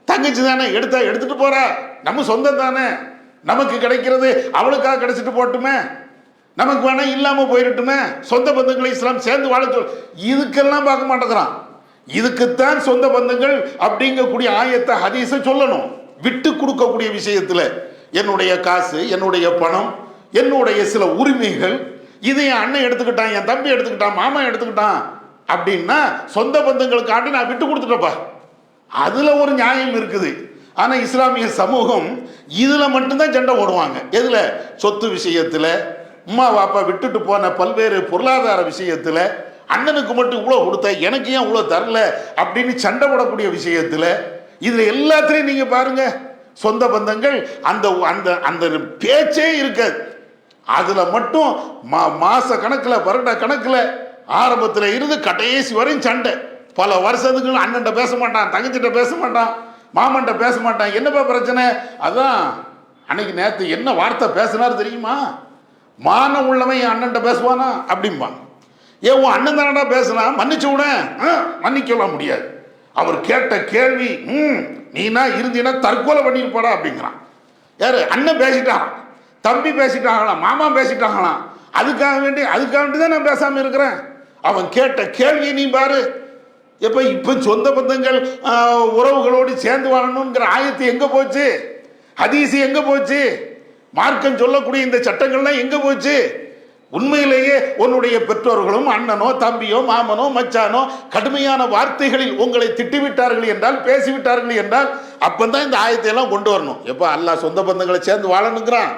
தங்கச்சி தானே எடுத்துட்டு போறா, நம்ம சொந்தம் தானே, நமக்கு கிடைக்கிறது அவளுக்காக கிடைச்சிட்டு போட்டுமே, நமக்கு வேணா இல்லாம போயிடட்டுமே, சொந்த பந்தங்களை இஸ்லாம் சேர்ந்து வாழ சொல். இதுக்கெல்லாம் பார்க்க மாட்டேங்கிறான். இதுக்குத்தான் சொந்த பந்தங்கள் அப்படிங்கக்கூடிய ஆயத்தை ஹதீஸை சொல்லணும். விட்டு கொடுக்கக்கூடிய விஷயத்துல என்னுடைய காசு, என்னுடைய பணம், என்னுடைய சில உரிமைகள், இதை என் அண்ணன் எடுத்துக்கிட்டான், என் தம்பி எடுத்துக்கிட்டான், மாமா எடுத்துக்கிட்டான் அப்படின்னா சொந்த பந்தங்களுக்காண்டி நான் விட்டு கொடுத்துட்டப்பா, அதுல ஒரு நியாயம் இருக்குது. ஆனா இஸ்லாமிய சமூகம் இதுல மட்டும்தான் சண்டை ஓடுவாங்க. எதுல? சொத்து விஷயத்துல, அம்மா வாப்பா விட்டுட்டு போன பல்வேறு பொருளாதார விஷயத்துல, அண்ணனுக்கு மட்டும் இவ்வளோ கொடுத்த எனக்கு ஏன் இவ்வளோ தரல அப்படின்னு சண்டை போடக்கூடிய விஷயத்துல, இதுல எல்லாத்திலையும் நீங்க பாருங்க சொந்த பந்தங்கள் அந்த அந்த அந்த பேச்சே இருக்காது. அதுல மட்டும் மாச கணக்குல வருட கணக்குல ஆரம்பத்தில் இருந்து கடைசி வரையும் சண்டை. பல வருஷத்துக்கு அண்ணன்ட்ட பேச மாட்டான், தங்கச்சிட்ட பேச மாட்டான், மாமன்ட்ட பேச மாட்டான். என்னப்பா பிரச்சனை? அதான் அன்னைக்கு நேற்று என்ன வார்த்தை பேசினார் தெரியுமா? மானம் உள்ளவன் என் அண்ணன்ட்ட பேசுவானா அப்படிம்பான். ஏன் உன் அண்ணன் தானடா பேசினா, மன்னிச்சு விட. மன்னிக்கலாம் முடியாது. அவர் கேட்ட கேள்வி, நீனா இருந்தீன்னா தற்கொலை பண்ணிருப்பாடா அப்படிங்கிறான். யாரு? அண்ணன் பேசிட்டான், தம்பி பேசிட்டாங்களாம், மாமா பேசிட்டாங்களாம். அதுக்காக வேண்டி தான் நான் பேசாமல் இருக்கிறேன். அவன் கேட்ட கேள்வி நீ பாரு. இப்போ சொந்த பந்தங்கள் உறவுகளோடு சேர்ந்து வாழணுங்கிற ஆயத்து எங்கே போச்சு? ஹதீஸ் எங்கே போச்சு? மார்க்கம் சொல்லக்கூடிய இந்த சட்டங்கள்லாம் எங்கே போச்சு? உண்மையிலேயே உன்னுடைய பெற்றோர்களும் அண்ணனோ தம்பியோ மாமனோ மச்சானோ கடுமையான வார்த்தைகளில் உங்களை திட்டிவிட்டார்கள் என்றால், பேசிவிட்டார்கள் என்றால், அப்பந்தான் இந்த ஆயத்தையெல்லாம் கொண்டு வரணும். எப்போ அல்லாஹ் சொந்த பந்தங்களை சேர்ந்து வாழணுங்கிறான்.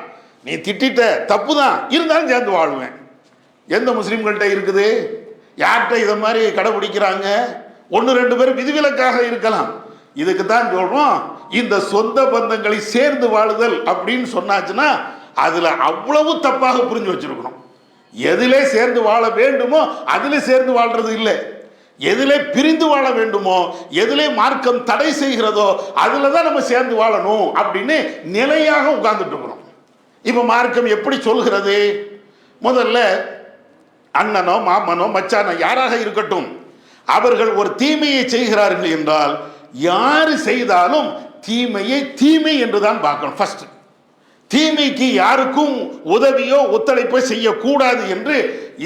நீ திட்டிட்ட தப்பு தான், இருந்தாலும் சேர்ந்து வாழுவேன். எந்த முஸ்லீம்கள்கிட்ட இருக்குது? யார்கிட்ட இதை மாதிரி கடைபிடிக்கிறாங்க? 1-2 பேர் விதிவிலக்காக இருக்கலாம். இதுக்கு தான் சொல்றோம், இந்த சொந்த பந்தங்களை சேர்ந்து வாழுதல் அப்படின்னு சொன்னாச்சுன்னா அதுல அவ்வளவு தப்பாக புரிஞ்சு வச்சிருக்கணும். எதிலே சேர்ந்து வாழ வேண்டுமோ அதிலே சேர்ந்து வாழ்றது இல்லை. எதிலே பிரிந்து வாழ வேண்டுமோ, எதிலே மார்க்கம் தடை செய்கிறதோ அதுல தான் நம்ம சேர்ந்து வாழணும் அப்படின்னு நிலையாக உட்கார்ந்துட்டு இருக்கிறோம். இப்ப மார்க்கம் எப்படி சொல்கிறது? முதல்ல அண்ணனோ மாமனோ மச்சானோ யாராக இருக்கட்டும், அவர்கள் ஒரு தீமையை செய்கிறார்கள் என்றால் யாரு செய்தாலும் தீமையை தீமை என்றுதான் பார்க்கணும். ஃபர்ஸ்ட் தீமைக்கு யாருக்கும் உதவியோ ஒத்துழைப்போ செய்யக்கூடாது என்று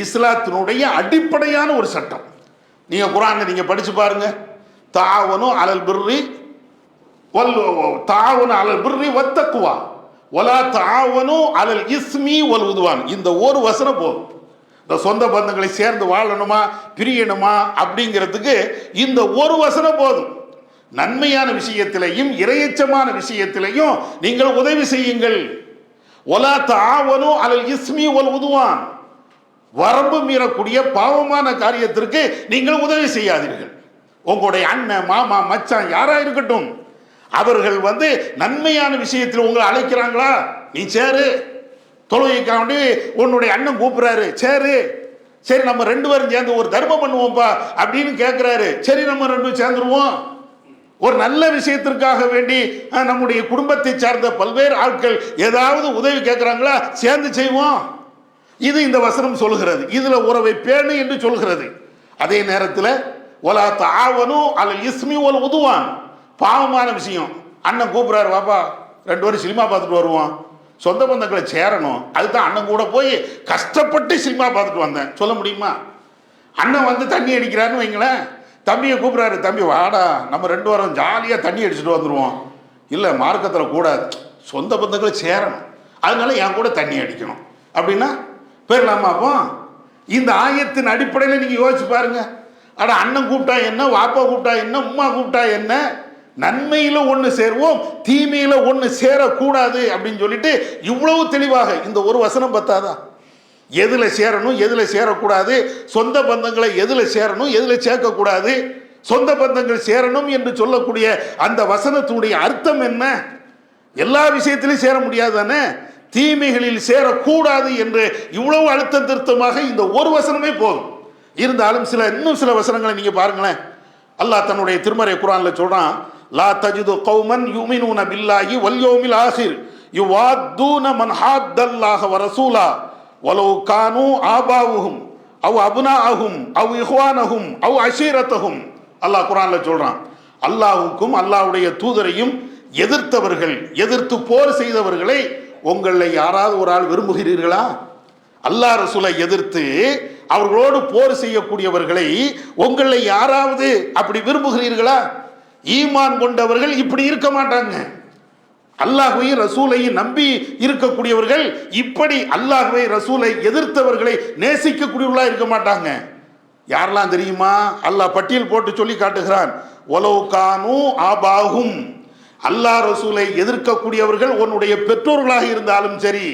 இஸ்லாத்தினுடைய அடிப்படையான ஒரு சட்டம். நீங்க குர்ஆனை நீங்க படிச்சு பாருங்க. தாவனு அலல் பிர்ரி வத்தக்குவா வலா தாவனு அலல் இஸ்மி வல் உதுவான். இந்த ஒரு வசனம் போதும். இந்த சொந்த பந்தங்களை சேர்ந்து வாழணுமா பிரியணுமா அப்படிங்கிறதுக்கு இந்த ஒரு வசனம் போதும். நன்மையான விஷயத்திலையும் இறையச்சமான விஷயத்திலையும் நீங்கள் உதவி செய்யுங்கள். ஒலா தாவனு அலல் இஸ்மி வல் உதுவான். வரம்பு மீறக்கூடிய பாவமான காரியத்திற்கு நீங்கள் உதவி செய்யாதீர்கள். உங்களுடைய அண்ணன் மாமா மச்சான் யாரா இருக்கட்டும், அவர்கள் நன்மையான விஷயத்தில் உங்களை அழைக்கிறாங்களா, நீ சேரு. தொழுகைக்காண்டி உன்னுடைய அண்ணன் கூப்பிடுறாரு, சேரு. சரி நம்ம 2 பேரும் சேர்ந்து ஒரு தர்மம் பண்ணுவோம்ப்பா அப்படின்னு கேட்கிறாரு, சரி நம்ம 2 பேரும் சேர்ந்துருவோம். ஒரு நல்ல விஷயத்திற்காக வேண்டி நம்முடைய குடும்பத்தை சார்ந்த பல்வேறு ஆட்கள் ஏதாவது உதவி கேட்கிறாங்களா, சேர்ந்து செய்வோம். இது இந்த வசனம் சொல்கிறது. இதுல உறவை பேணு என்று சொல்கிறது. அதே நேரத்தில் ஒலா தாவனு அலல் இஸ்மி வல் உதுவான். பாவமான விஷயம், அண்ணன் கூப்பிடுறாரு, வாப்பா 2 பேரும் சினிமா பார்த்துட்டு வருவோம். சொந்த பந்தங்களை சேரணும். அதுதான் அண்ணன் கூட போய் கஷ்டப்பட்டு சினிமா பார்த்துட்டு வந்தேன் சொல்ல முடியுமா? அண்ணன் தண்ணி அடிக்கிறாருன்னு வைங்களேன், தம்பியை கூப்பிட்றாரு, தம்பி வாடா நம்ம 2 பேரும் ஜாலியாக தண்ணி அடிச்சுட்டு வந்துடுவோம். இல்லை மார்க்கத்தில் கூடாது, சொந்த பந்தங்களை சேரணும், அதனால என் கூட தண்ணி அடிக்கணும் அப்படின்னா போயிடலாமா? அப்போ இந்த ஆயத்தின் அடிப்படையில் நீங்கள் யோசிச்சு பாருங்க. அட அண்ணன் கூப்பிட்டா என்ன, வாப்பா கூப்பிட்டா என்ன, உம்மா கூப்பிட்டா என்ன, நன்மையில ஒன்று சேருவோம் தீமையில ஒன்று சேரக்கூடாது அப்படின்னு சொல்லிட்டு இவ்வளவு தெளிவாக இந்த ஒரு வசனம் பத்தாதா? எதுல சேரணும் எதுல சேரக்கூடாது, சொந்த பந்தங்களை எதுல சேரணும் எதுல சேர்க்கக்கூடாது, சொந்த பந்தங்கள் சேரணும் என்று சொல்லக்கூடிய அந்த வசனத்துடைய அர்த்தம் என்ன? எல்லா விஷயத்திலும் சேர முடியாது தானே, தீமைகளில் சேரக்கூடாது என்று இவ்வளவு அழுத்தம் திருத்தமாக இந்த ஒரு வசனமே போதும். இருந்தாலும் இன்னும் சில வசனங்களை நீங்க பாருங்களேன். அல்லாஹ் தன்னுடைய திருமறை குர்ஆன்ல சொல்றான், லா தஜிது கௌமன் யுமினூன பில்லாஹி வல் யௌமில் ஆகிர் யுவாத்தூன மன் ஹாத்தல்லாஹ வ ரசூலா வலவ் கானூ ஆபாவுஹும் அவ் அப்னாஅஹும் அவ் இஹ்வானஹும் அவ் அஷீரத்தஹும். அல்லாஹ் குர்ஆன்ல சொல்றான், அல்லாஹ்வுக்கும் அல்லாஹ்வுடைய தூதரையும் எதிர்த்தவர்கள், எதிர்த்து போர் செய்தவர்களை உங்களில் யாராவது ஒரு ஆள் விரும்புகிறீர்களா? அல்லாஹ் ரசூலை எதிர்த்து அவர்களோடு போர் செய்யக்கூடியவர்களை உங்களில் யாராவது அப்படி விரும்புகிறீர்களா? ஈமான் கொண்டவர்கள் இப்படி இருக்க மாட்டாங்க. அல்லாஹ்வையும் ரசூலையும் நம்பி இருக்கக்கூடியவர்கள் இப்படி அல்லாஹ்வை ரசூலை எதிர்த்தவர்களை நேசிக்கக்கூடியவர்களா இருக்க மாட்டாங்க. யாரெல்லாம் தெரியுமா? அல்லாஹ் பட்டியல் போட்டு சொல்லி காட்டுகிறான். ஒலவ் கானூ ஆபாஹும். அல்லாஹ் ரசூலை எதிர்க்கக்கூடியவர்கள் உன்னுடைய பெற்றோர்களாக இருந்தாலும் சரி,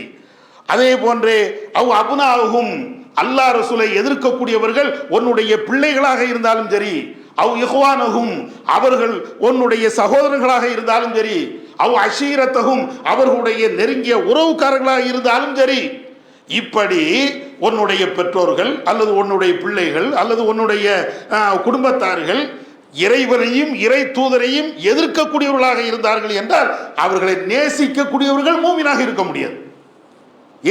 அதே போன்றே அவ் அப்னாஅஹும், அல்லாஹ் ரசூலை எதிர்க்கக்கூடியவர்கள் உன்னுடைய பிள்ளைகளாக இருந்தாலும் சரி, அவ் இஹ்வானஹும், அவர்கள் உன்னுடைய சகோதரர்களாக இருந்தாலும் சரி, அவ் அஷீரத்தஹும், அவர்களுடைய நெருங்கிய உறவுக்காரர்களாக இருந்தாலும் சரி, இப்படி உன்னுடைய பெற்றோர்கள் அல்லது உன்னுடைய பிள்ளைகள் அல்லது உன்னுடைய குடும்பத்தார்கள் இறைவனையும் இறை தூதரையும் எதிர்க்கக்கூடியவர்களாக இருந்தார்கள் என்றால் அவர்களை நேசிக்கக்கூடியவர்கள் மூமினாக இருக்க முடியாது.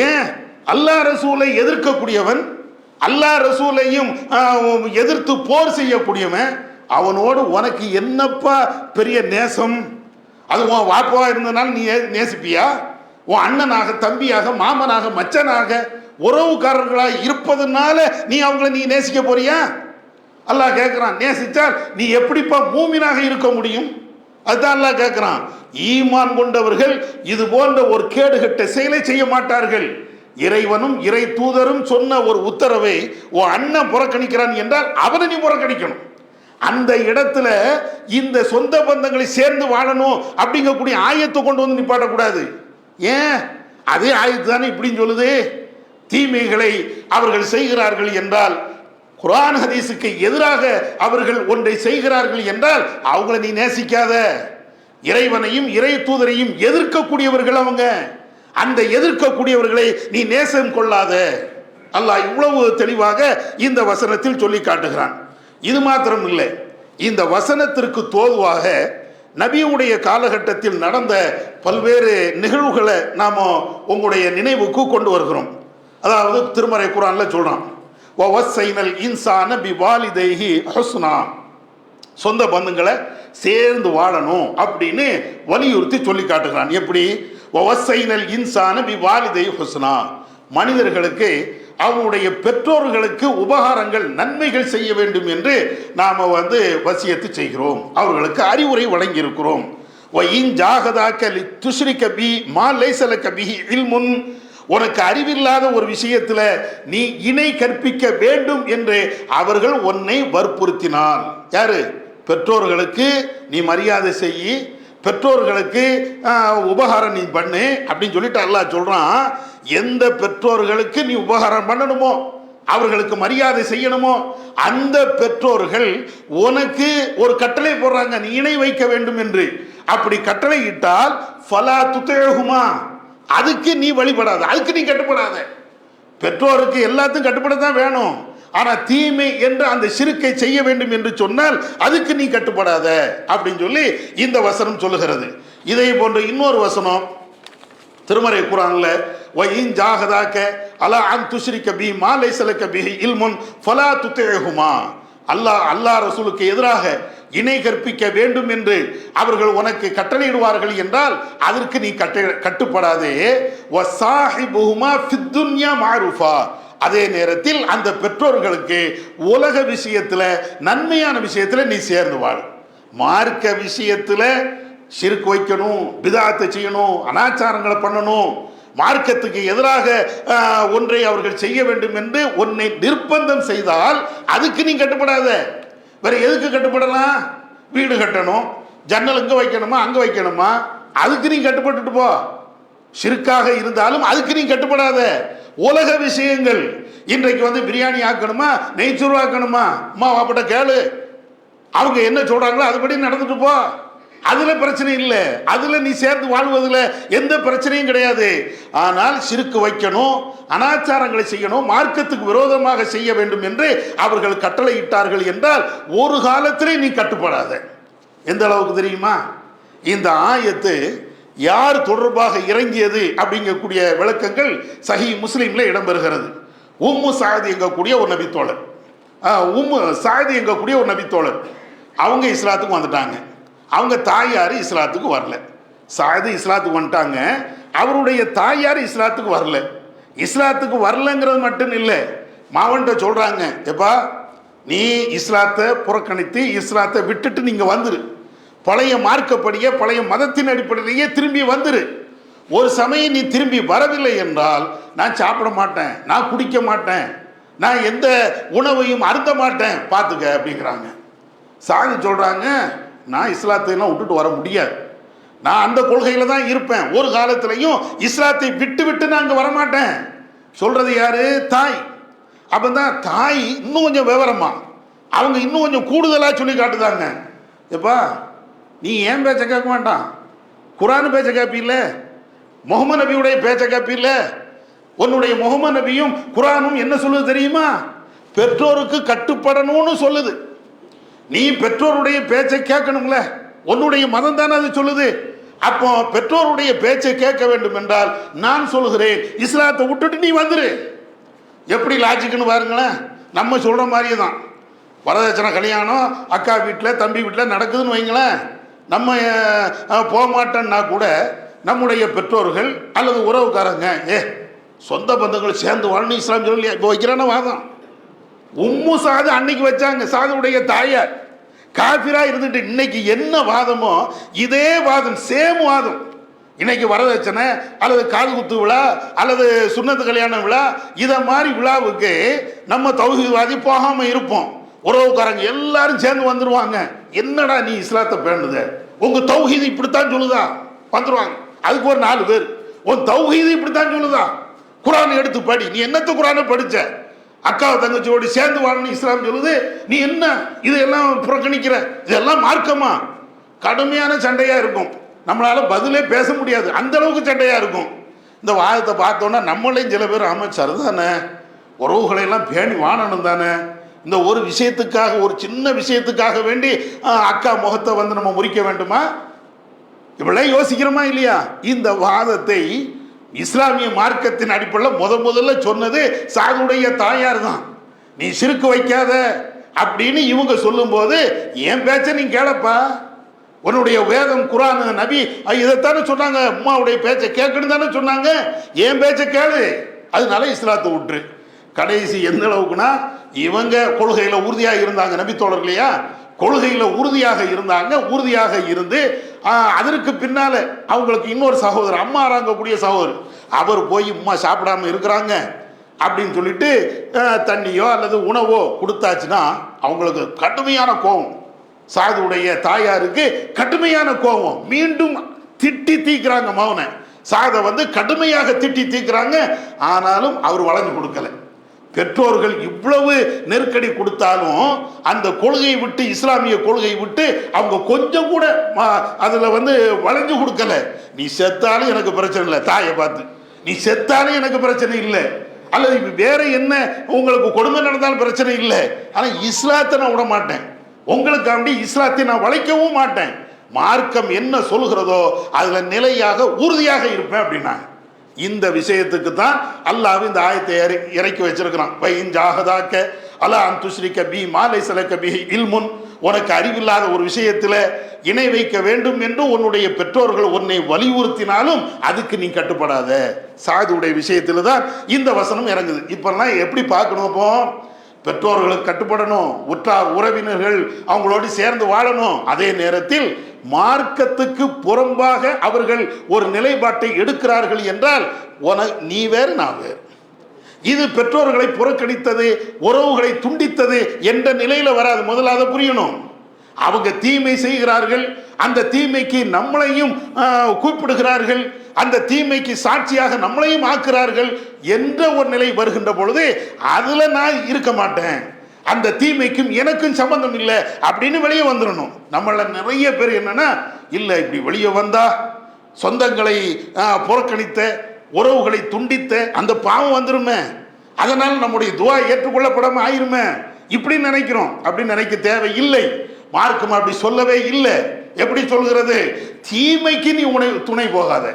ஏன்? அல்லாஹ் ரசூலை எதிர்க்கக்கூடியவன், அல்லாஹ் ரசூலையும் எதிர்த்து போர் செய்யக்கூடியவன், அவனோடு உனக்கு என்னப்பா பெரிய நேசம்? அது உன் வாப்பாவா இருந்தனால நீ நேசிப்பியா? உன் அண்ணனாக, தம்பியாக, மாமனாக, மச்சனாக, உறவுக்காரர்களாக இருப்பதுனால நீ அவங்கள நீ நேசிக்க போறியா? அல்லாஹ் கேட்கிறான், நேசித்தால் நீ எப்படிப்பா மூமினாக இருக்க முடியும்? அதுதான் அல்லாஹ் கேட்கிறான். ஈமான் கொண்டவர்கள் இது போன்ற ஒரு கேடுகட்ட செயலை செய்ய மாட்டார்கள். இறைவனும் இறை தூதரும் சொன்ன ஒரு உத்தரவை உன் அண்ணன் புறக்கணிக்கிறான் என்றால் அவனை நீ புறக்கணிக்கணும். அந்த இடத்துல இந்த சொந்த பந்தங்களை சேர்ந்து வாழணும் அப்படிங்கக்கூடிய ஆயத்தை கொண்டு வந்து நிப்பாட்டக்கூடாது. ஏன்? அதே ஆயத்து தானே இப்படின்னு சொல்லுது. தீமைகளை அவர்கள் செய்கிறார்கள் என்றால், குர்ஆன் ஹதீஸுக்கு எதிராக அவர்கள் ஒன்றை செய்கிறார்கள் என்றால் அவங்களை நீ நேசிக்காத. இறைவனையும் இறை தூதரையும் எதிர்க்கக்கூடியவர்கள் அவங்க. அந்த எதிர்க்கக்கூடியவர்களை நீ நேசம் கொள்ளாத. அல்லாஹ் இவ்வளவு தெளிவாக இந்த வசனத்தில் சொல்லி காட்டுகிறான். இது மாத்திரம் இல்லை, இந்த வசனத்திற்கு தோதுவாக நபியுடைய காலகட்டத்தில் நடந்த பல்வேறு நிகழ்வுகளை நாம் உங்களுடைய நினைவுக்கு கொண்டு வருகிறோம். அதாவது திருமறை குர்ஆன்ல சொல்றான், வவஸ்ஸைனல் இன்சான பிவாலிதைஹி ஹுஸ்னா, சொந்த பந்துங்களை சேர்ந்து வாழணும் அப்படின்னு வலியுறுத்தி சொல்லி காட்டுகிறான். எப்படி? வவஸ்ஸைனல் இன்சான பிவாலிதைஹி ஹுஸ்னா, மனிதர்களுக்கு அவனுடைய பெற்றோர்களுக்கு உபகாரங்கள், நன்மைகள் செய்ய வேண்டும் என்று நாம் வசியத்து செய்கிறோம், அவர்களுக்கு அறிவுரை வழங்கி இருக்கிறோம். உனக்கு அறிவில்லாத ஒரு விஷயத்துல நீ இணை கற்பிக்க வேண்டும் என்று அவர்கள் உன்னை வற்புறுத்தினார். யாரு? பெற்றோர்களுக்கு நீ மரியாதை செய்யி, பெற்றோர்களுக்கு உபகாரம் நீ பண்ணு அப்படின்னு சொல்லிட்டு அல்லாஹ் சொல்றான். எந்த பெற்றோர்களுக்கு நீ உபகாரம் பண்ணணுமோ, அவர்களுக்கு மரியாதை செய்யணுமோ, அந்த பெற்றோர்கள் உனக்கு ஒரு கட்டளை போடுறாங்க, நீ இணை வைக்க வேண்டும் என்று. அப்படி கட்டளை இட்டால் ஃபலா துதேஹுமா, அதுக்கு நீ வழிபடாத, அதுக்கு நீ கட்டுப்படாத. பெற்றோருக்கு எல்லாத்தையும் கட்டுப்படத்தான் வேணும், ஆனா தீமை என்று அந்த ஷிர்க்கை செய்ய வேண்டும் என்று சொன்னால் அதுக்கு நீ கட்டுப்படாத அப்படின்னு சொல்லி இந்த வசனம் சொல்லுகிறது. இதே போன்ற இன்னொரு வசனம் திருமறை குர்ஆன்ல, வயின் ஜாஹதாக்க அலா அன் துஷ்ரிக பி மா லைஸ லக பிஹி இல்முன் ஃபலா துதேஹுமா, அல்லாஹ் ரசூலுக்கு எதிராக இணை கற்பிக்க வேண்டும் என்று அவர்கள் உனக்கு கட்டளையிடுவார்கள் என்றால் அதற்கு நீ கட்டுப்படாதே. வஸாஹிபுஹுமா ஃபித் துன்யா மஅரூஃபா, அதே நேரத்தில் அந்த பெற்றோர்களுக்கு உலக விஷயத்துல, நன்மையான விஷயத்துல நீ சேர்ந்து வாழ். மார்க்க விஷயத்துல ஷிர்க் வைக்கணும், பிதாத்தை செய்யணும், அனாச்சாரங்களை பண்ணணும், மார்க்கத்துக்கு எதிராக ஒன்றை அவர்கள் செய்ய வேண்டும் என்று உன்னை நிர்பந்தம் செய்தால் அதுக்கு நீ கட்டுப்படாத. வேற எதுக்கு கட்டுப்படலாம்? வீடு கட்டணும், ஜன்னல் இங்கே வைக்கணுமா அங்கே வைக்கணுமா, அதுக்கு நீ கட்டுப்பட்டுட்டு போ. ஷிர்காக இருந்தாலும் அதுக்கு நீ கட்டுப்படாத. உலக விஷயங்கள், இன்றைக்கு பிரியாணி ஆக்கணுமா, நெய்ச்சோறு ஆக்கணுமா, அம்மா வாப்பட்ட கேளு, அவங்க என்ன சொல்றாங்களோ அதுபடி நடந்துட்டு போ, அதுல பிரச்சனை இல்லை, அதுல நீ சேர்ந்து வாழ்வதில் எந்த பிரச்சனையும் கிடையாது. ஆனால் ஷிர்க் வைக்கணும், அனாச்சாரங்களை செய்யணும், மார்க்கத்துக்கு விரோதமாக செய்ய வேண்டும் என்று அவர்கள் கட்டளை இட்டார்கள் என்றால் ஒரு காலத்திலே நீ கட்டுப்படாத. எந்த அளவுக்கு தெரியுமா? இந்த ஆயத்து யார் தொடர்பாக இறங்கியது அப்படிங்கக்கூடிய விளக்கங்கள் சஹீஹ் முஸ்லிம்ல இடம்பெறுகிறது. உம்மு சாயது எங்கக்கூடிய ஒரு நபித்தோழர், அவங்க இஸ்லாத்துக்கு வந்துட்டாங்க. அவங்க தாயார் இஸ்லாத்துக்கு வரல. சாயது இஸ்லாத்துக்கு வந்துட்டாங்க, அவருடைய தாயார் இஸ்லாத்துக்கு வரல. இஸ்லாத்துக்கு வரலங்கிறது மட்டும் இல்லை, மாவன்ட்ட சொல்றாங்க, எப்பா நீ இஸ்லாத்தை புறக்கணித்து இஸ்லாத்தை விட்டுட்டு நீங்க வந்துரு, பழைய மார்க்கப்படியே பழைய மதத்தின் அடிப்படையிலேயே திரும்பி வந்துரு. ஒரு சமயம் நீ திரும்பி வரவில்லை என்றால் நான் சாப்பிட மாட்டேன், நான் குடிக்க மாட்டேன், நான் எந்த உணவையும் அருந்த மாட்டேன், பார்த்துக்க அப்படிங்கிறாங்க. சாதி சொல்றாங்க, நான் இஸ்லாத்தையெல்லாம் விட்டுட்டு வர முடியாது, நான் அந்த கொள்கையில தான் இருப்பேன், ஒரு காலத்திலையும் இஸ்லாத்தை விட்டு விட்டு நான் அங்கே வரமாட்டேன். சொல்றது யாரு? தாய். அப்பதான் தாய் இன்னும் கொஞ்சம் விவரமா, அவங்க இன்னும் கொஞ்சம் கூடுதலா சொல்லி காட்டுதாங்க. எப்பா நீ ஏன் பேச்ச கேட்க மாட்டான், குர்ஆன் பேச்ச கேட்பில்ல, முகமது நபியுடைய பேச்ச கேட்பில்ல, உன்னுடைய முகமது நபியும் குர்ஆனும் என்ன சொல்லுது தெரியுமா? பெற்றோருக்கு கட்டுப்படணும்னு சொல்லுது. நீ பெற்றோருடைய பேச்சை கேட்கணும்ல, உன்னுடைய மதம் தானே அது சொல்லுது. அப்போ பெற்றோருடைய பேச்சை கேட்க வேண்டும் என்றால் நான் சொல்கிறேன், இஸ்லாத்தை விட்டுட்டு நீ வந்துரு. எப்படி லாஜிக்குன்னு பாருங்களேன். நம்ம சொல்ற மாதிரியே தான். வரதட்சணை கல்யாணம் அக்கா வீட்டில் தம்பி வீட்டில் நடக்குதுன்னு வைங்களேன். நம்ம போக மாட்டோன்னா கூட நம்முடைய பெற்றோர்கள் அல்லது உறவுக்காரங்க சொந்த பந்தங்கள் சேர்ந்து வாழணும் இஸ்லாம் சொல்லி இப்போ வைக்கிறான வாதம். உம்மு சாது அன்னைக்கு வச்சாங்க, சாதுடைய தாயார் காபிரா இருந்துட்டு இன்னைக்கு என்ன வாதமோ இதே வாதம், சேம் வாதம். இன்னைக்கு வரதட்சணை அல்லது காது குத்து விழா அல்லது சுன்னத்து கல்யாண விழா இதை மாதிரி விழாவுக்கு நம்ம தௌஹீத்வாதி போகாம இருப்போம். உறவுக்காரங்க எல்லாரும் சேர்ந்து வந்துருவாங்க. என்னடா நீ இஸ்லாத்தை பேணுத, உங்க தௌஹீது இப்படித்தான் சொல்லுதா, வந்துருவாங்க. அதுக்கு ஒரு 4 பேர் உன் தௌஹீது இப்படித்தான் சொல்லுதா, குர்ஆன் எடுத்து படி. நீ என்னத்த குர்ஆனை படிச்ச? அக்காவை தங்கச்சியோடு சேர்ந்து வாழணும் இஸ்லாம் சொல்லுது, நீ என்ன இதெல்லாம் புறக்கணிக்கிற? இதெல்லாம் மார்க்கமா? கடுமையான சண்டையா இருக்கும். நம்மளால பதிலே பேச முடியாது, அந்த அளவுக்கு சண்டையா இருக்கும். இந்த வாதத்தை பார்த்தோன்னா நம்மளையும் சில பேர் அமைச்சர் தானே, உறவுகளை எல்லாம் பேணி வாழணும் தானே, இந்த ஒரு விஷயத்துக்காக, ஒரு சின்ன விஷயத்துக்காக வேண்டி அக்கா முகத்தை வந்து நம்ம முறிக்க வேண்டுமா? இவ்வளவு யோசிக்கிறோமா இல்லையா? இந்த வாதத்தை இஸ்லாமிய மார்க்கத்தின் அடிப்படையில் முதல்ல சொன்னது சாதுடைய தாயார் தான். நீ சிறுக்கு வைக்காத அப்படின்னு இவங்க சொல்லும் போது என் பேச்ச நீ கேளப்பா, உன்னுடைய வேதம் குர்ஆன் நபி இதைத்தானே சொன்னாங்க, அம்மாவுடைய பேச்சை கேட்கணும் தானே சொன்னாங்க, என் பேச்சை கேளு. அதனால இஸ்லாத்தை விட்டுரு. கடைசி எந்த அளவுக்குன்னா இவங்க கொள்கையில உறுதியாக இருந்தாங்க, நபி தோழர் இல்லையா, கொள்கையில உறுதியாக இருந்தாங்க. உறுதியாக இருந்து அதற்கு பின்னால அவங்களுக்கு இன்னொரு சகோதரர் அம்மாறாங்கக்கூடிய சகோதரர், அவர் போய் உம்மா சாப்பிடாம இருக்கிறாங்க அப்படின்னு சொல்லிட்டு தண்ணியோ அல்லது உணவோ கொடுத்தாச்சுன்னா அவங்களுக்கு கடுமையான கோபம். சாதுடைய தாயாருக்கு கடுமையான கோபம். மீண்டும் திட்டி தீக்குறாங்க மௌனை. சாதை வந்து கடுமையாக திட்டி தீக்குறாங்க. ஆனாலும் அவர் வளைஞ்சு கொடுக்கல. பெற்றோர்கள் இவ்வளவு நெருக்கடி கொடுத்தாலும் அந்த கொள்கையை விட்டு, இஸ்லாமிய கொள்கையை விட்டு அவங்க கொஞ்சம் கூட அதுல வந்து வளைஞ்சு கொடுக்கல. நீ செத்தாலும் எனக்கு பிரச்சனை இல்லை, தாயை பார்த்து நீ செத்தாலும் எனக்கு பிரச்சனை இல்லை, அல்லது வேற என்ன உங்களுக்கு கொடுமை நடந்தாலும் பிரச்சனை இல்லை, ஆனா இஸ்லாத்தை நான் விட மாட்டேன், உங்களுக்காண்டி இஸ்லாத்தை நான் வளைக்கவும் மாட்டேன், மார்க்கம் என்ன சொல்கிறதோ அதுல நிலையாக உறுதியாக இருப்பேன் அப்படின்னா. இந்த விஷயத்துக்கு தான் அல்லாஹ் இந்த ஆயத்தை இறக்கி வச்சிருக்கிறான். வைன் ஜாஹதாக்க அலா அன் துஷ்ரிக பி மா லைஸ லக பிஹி இல்முன், உனக்கு அறிவில்லாத ஒரு விஷயத்தில் இணை வைக்க வேண்டும் என்று உன்னுடைய பெற்றோர்கள் உன்னை வலியுறுத்தினாலும் அதுக்கு நீ கட்டுப்படாத. சாதுடைய விஷயத்தில் தான் இந்த வசனம் இறங்குது. இப்பெல்லாம் எப்படி பார்க்கணும்? அப்போ பெற்றோர்களுக்கு கட்டுப்படணும், உற்றார் உறவினர்கள் அவங்களோடு சேர்ந்து வாழணும். அதே நேரத்தில் மார்க்கத்துக்கு புறம்பாக அவர்கள் ஒரு நிலைப்பாட்டை எடுக்கிறார்கள் என்றால் நீ வேறு நான் வேறு. இது பெற்றோர்களை புறக்கணித்தது, உறவுகளை துண்டித்தது என்ற நிலையில வராது. முதல்ல அதை புரியணும். அவங்க தீமை செய்கிறார்கள், அந்த தீமைக்கு நம்மளையும் கூப்பிடுகிறார்கள், அந்த தீமைக்கு சாட்சியாக நம்மளையும் ஆக்குறார்கள் என்ற ஒரு நிலை வருகின்ற பொழுது அதுல நான் இருக்க மாட்டேன், அந்த தீமைக்கும் எனக்கும் சம்பந்தம் இல்லை அப்படின்னு வெளியே வந்துடணும். நம்மள நிறைய பேர் என்னன்னா, இல்லை இப்படி வெளியே வந்தா சொந்தங்களை புறக்கணித்த, உறவுகளை துண்டித்த அந்த பாவம் வந்துருமே, அதனால நம்முடைய துவா ஏற்றுக்கொள்ளப்படாம ஆயிருமே இப்படி நினைக்கிறோம். அப்படி நினைக்க தேவை இல்லை. மார்க்கம் அப்படி சொல்லவே இல்லை. எப்படி சொல்கிறது? தீமைக்கு நீ துணை போகாத,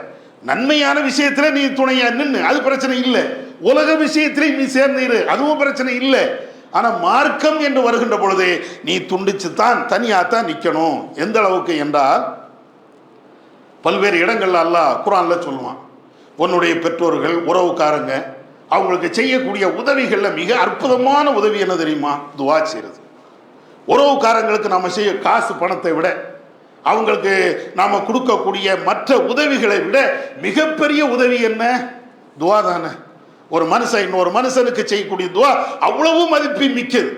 நன்மையான விஷயத்துல நீ துணையா நின்று, அது பிரச்சனை இல்லை. உலக விஷயத்திலே நீ சேர்ந்து இரு, அதுவும் பிரச்சனை இல்லை. ஆனா மார்க்கம் என்று வருகின்ற பொழுது நீ துண்டிச்சுத்தான் தனியாத்தான் நிக்கணும். எந்த அளவுக்கு என்றால் பல்வேறு இடங்கள்ல அல்லாஹ் குர்ஆன்ல சொல்லுவான், உன்னுடைய பெற்றோர்கள் உறவுக்காரங்க அவங்களுக்கு செய்யக்கூடிய உதவிகள்ல மிக அற்புதமான உதவி என்ன தெரியுமா? துவா செய்யறது. உறவுக்காரங்களுக்கு நாம செய்ய காசு பணத்தை விட, அவங்களுக்கு நாம கொடுக்கக்கூடிய மற்ற உதவிகளை விட மிகப்பெரிய உதவி என்ன? துவா தானே. ஒரு மனுஷன் இன்னொரு மனுஷனுக்கு செய்யக்கூடிய துவா அவ்வளவு மதிப்பு மிக்கது.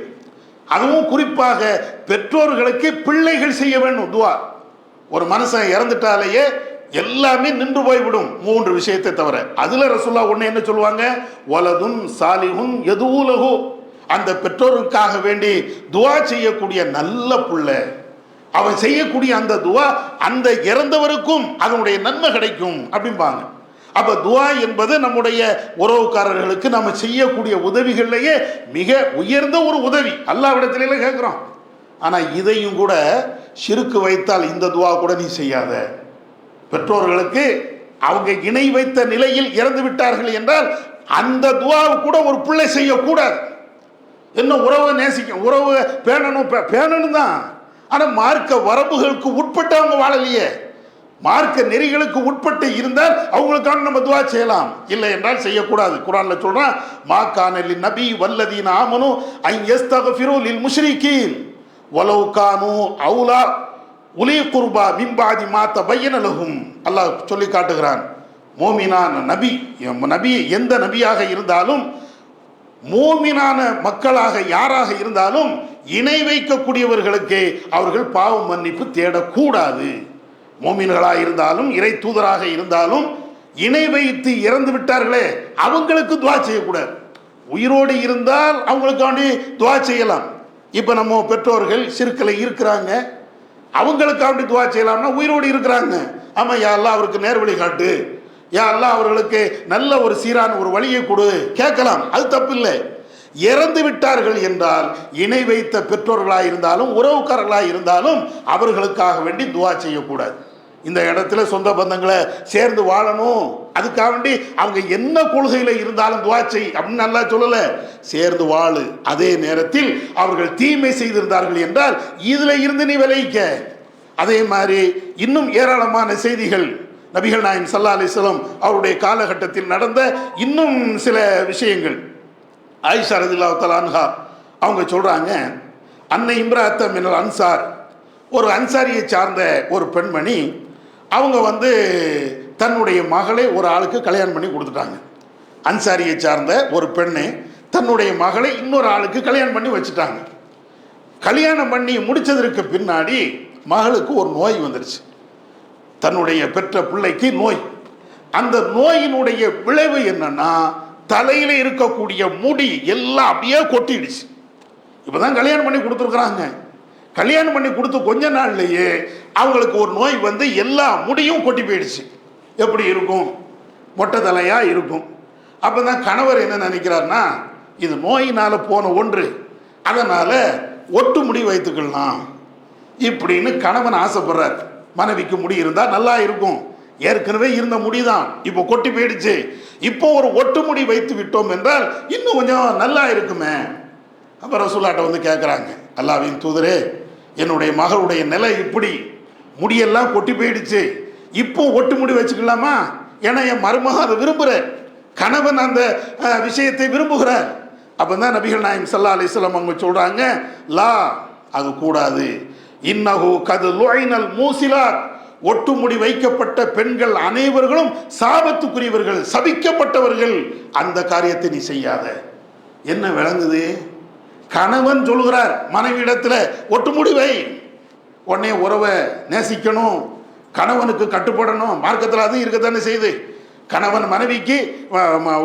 அதுவும் குறிப்பாக பெற்றோர்களுக்கு பிள்ளைகள் செய்ய வேண்டும் துவா. ஒரு மனுஷன் இறந்துட்டாலேயே எல்லாமே நின்று போய்விடும், 3 விஷயத்தை தவிர. அதுல ரசூலுல்லாஹ் ஒண்ணு என்ன சொல்லுவாங்க? வலதுன் சாலிஹுன் யதுலஹு, அந்த பெற்றோருக்காக வேண்டி துவா செய்யக்கூடிய நல்ல பிள்ளை, அவன் செய்யக்கூடிய அந்த துவா அந்த இறந்தவருக்கும் அதனுடைய நன்மை கிடைக்கும் அப்படிம்பாங்க. அப்ப துஆ என்பது நம்முடைய உறவுக்காரர்களுக்கு நம்ம செய்யக்கூடிய உதவிகள்லேயே மிக உயர்ந்த ஒரு உதவி, அல்லாஹ்விடத்திலே கேட்கிறோம். ஆனா இதையும் கூட ஷிர்க் வைத்தால் இந்த துஆ கூட நீ செய்யாத. பெற்றோர்களுக்கு அவங்க இணை வைத்த நிலையில் இறந்து விட்டார்கள் என்றால் அந்த துஆவை கூட ஒரு பிள்ளை செய்யக்கூடாது. என்ன உறவை நேசிக்கும், உறவு பேணணும் தான். ஆனா மார்க்க வரம்புகளுக்கு உட்பட்டு அவங்க வாழலையே. மார்க்க நெறிகளுக்கு உட்பட்டு இருந்தால் அவங்களுக்கான நம்ம துஆ செய்யலாம், இல்லை என்றால் செய்யக்கூடாது. குர்ஆன்ல சொல்றான், மா கான லின் நபி வல்லதீன ஆமனு அன் யஸ்தக்ஃபிரு லில் முஷ்ரிகீன் வலவ் கானு அவுலா உலி குர்பா மின் பாதி மா தபய்யன லஹும். அல்லாஹ் சொல்லி காட்டுகிறான், மோமினான நபி எந்த நபியாக இருந்தாலும், மோமினான மக்களாக யாராக இருந்தாலும் இணை வைக்கக்கூடியவர்களுக்கு அவர்கள் பாவ மன்னிப்பு தேடக்கூடாது. மோமின்களாக இருந்தாலும் இறை தூதராக இருந்தாலும் இணை வைத்து இறந்து விட்டார்களே அவங்களுக்கு துஆ செய்யக்கூடாது. உயிரோடு இருந்தால் அவங்களுக்காண்டி துஆ செய்யலாம். இப்போ நம்ம பெற்றோர்கள் ஷிர்கில் இருக்கிறாங்க, அவங்களுக்காண்டி துஆ செய்யலாம்னா உயிரோடு இருக்கிறாங்க. ஆமாம், யா அல்லாஹ் அவருக்கு நேர்வழி காட்டு, யா அல்லாஹ் அவர்களுக்கு நல்ல ஒரு சீரான ஒரு வழியை கொடு கேட்கலாம், அது தப்பு இல்லை. இறந்து விட்டார்கள் என்றால் இணை வைத்த பெற்றோர்களாக இருந்தாலும் உறவுக்காரர்களாக இருந்தாலும் அவர்களுக்காக வேண்டி துஆ செய்யக்கூடாது. இந்த இடத்துல சொந்த பந்தங்களை சேர்ந்து வாழணும், அதுக்காக வேண்டி அவங்க என்ன கொள்கையில் இருந்தாலும் துஆ செய் அப்படின்னு நல்லா சொல்லல, சேர்ந்து வாழு. அதே நேரத்தில் அவர்கள் தீமை செய்திருந்தார்கள் என்றால் இதுல இருந்து நீ விளைவிக்க. அதே மாதிரி இன்னும் ஏராளமான செய்திகள் நபிகள் நாயகம் ஸல்லல்லாஹு அலைஹி வஸல்லம் அவருடைய காலகட்டத்தில் நடந்த இன்னும் சில விஷயங்கள். ஆயிஷா ரலியல்லாஹு தஆலா அன்ஹா அவங்க சொல்றாங்க, அன்னை இம்ராத்த மினல் அன்சார், ஒரு அன்சாரியை சார்ந்த ஒரு பெண்மணி, அவங்க தன்னுடைய மகளை ஒரு ஆளுக்கு கல்யாணம் பண்ணி கொடுத்துட்டாங்க. அன்சாரியை சார்ந்த ஒரு பெண்ணு தன்னுடைய மகளை இன்னொரு ஆளுக்கு கல்யாணம் பண்ணி வச்சுட்டாங்க. கல்யாணம் பண்ணி முடிச்சதற்கு பின்னாடி மகளுக்கு ஒரு நோய் வந்துருச்சு, தன்னுடைய பெற்ற பிள்ளைக்கு நோய். அந்த நோயினுடைய விளைவு என்னன்னா, தலையில இருக்கக்கூடிய முடி எல்லாம் அப்படியே கொட்டிடுச்சு. இப்பதான் கல்யாணம் பண்ணி கொடுத்துருக்குறாங்க. கல்யாணம் பண்ணி கொடுத்து கொஞ்ச நாள்லயே அவங்களுக்கு ஒரு நோய் எல்லா முடியும் கொட்டி போயிடுச்சு. எப்படி இருக்கும்? மொட்டை தலையா இருக்கும். அப்பதான் கணவர் என்ன நினைக்கிறார்னா, இது நோயினால போன ஒன்று, அதனால ஒட்டு முடி வைத்துக்கலாம் இப்படின்னு கணவன் ஆசைப்படுறார். மனைவிக்கு முடி இருந்தா நல்லா இருக்கும், ஏற்கனவே இருந்த முடிதான் இப்போ கொட்டி போயிடுச்சு, இப்போ ஒரு ஒட்டு முடி வைத்து விட்டோம் என்றால் இன்னும் கொஞ்சம் நல்லா இருக்குமே. அப்ப ரசூலுல்லாஹ்ட்ட கேட்குறாங்க, அல்லாஹ்வின் தூதரே, என்னுடைய மகளுடைய நிலை இப்படி, முடியெல்லாம் கொட்டி போயிடுச்சு, இப்போ ஒட்டு முடி வச்சுக்கலாமா? ஏன்னா என் மருமக அதை விரும்புகிற, கணவன் அந்த விஷயத்தை விரும்புகிறார். அப்பதான் நபிகள் நாயகம் ஸல்லல்லாஹு அலைஹி வஸல்லம் அவங்க சொல்றாங்க, லா, அது கூடாது. இன்னஹு கது லுஐனல் மூசிலாத், ஒட்டுமுடி வைக்கப்பட்ட பெண்கள் அனைவர்களும் சாபத்துக்குரியவர்கள், சபிக்கப்பட்டவர்கள், அந்த காரியத்தை நீ செய்யாத. என்ன விளங்குது? கணவன் சொல்கிறார் மனைவியிடத்துல ஒட்டுமுடி வை, உடனே உறவை நேசிக்கணும், கணவனுக்கு கட்டுப்படணும். மார்க்கத்தில் அது இருக்கத்தானே செய்து. கணவன் மனைவிக்கு,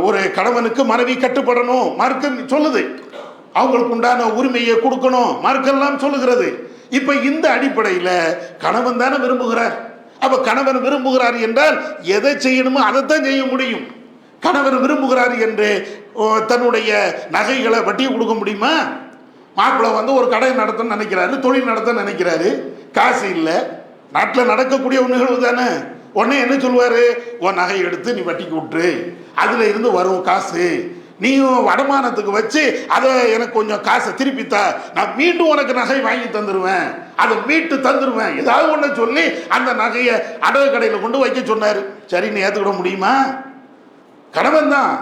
ஒரு கணவனுக்கு மனைவி கட்டுப்படணும் மார்க்கம் சொல்லுது. அவங்களுக்கு உண்டான உரிமையை கொடுக்கணும் மார்க்கெல்லாம் சொல்லுகிறது. இப்ப இந்த அடிப்படையில் கணவன் தானே விரும்புகிறார். அப்ப கணவன் விரும்புகிறார் என்றால் எதை செய்யணுமோ அதைத்தான் செய்ய முடியும். கணவன் விரும்புகிறார் என்று தன்னுடைய நகைகளை வட்டி கொடுக்க முடியுமா? மாப்பிள்ளை ஒரு கடை நடத்த நினைக்கிறாரு, தொழில் நடத்த நினைக்கிறாரு, காசு இல்லை, நாட்டில் நடக்கக்கூடிய ஒரு நிகழ்வு தானே. உடனே என்ன சொல்லுவாரு, உன் நகை எடுத்து நீ வட்டிக்கு விட்டுரு, அதுல இருந்து வரும் காசு நீ வடமானத்துக்கு வச்சு அதை எனக்கு கொஞ்சம் காசை திருப்பித்தா, நான் மீண்டும் உனக்கு நகை வாங்கி தந்துடுவேன், அதை மீட்டு தந்துடுவேன், ஏதாவது ஒன்று சொல்லி அந்த நகையை அடகு கடையில் கொண்டு வைக்க சொன்னார். சரின்னு ஏற்றுக்கிட முடியுமா? கணவன் தான்,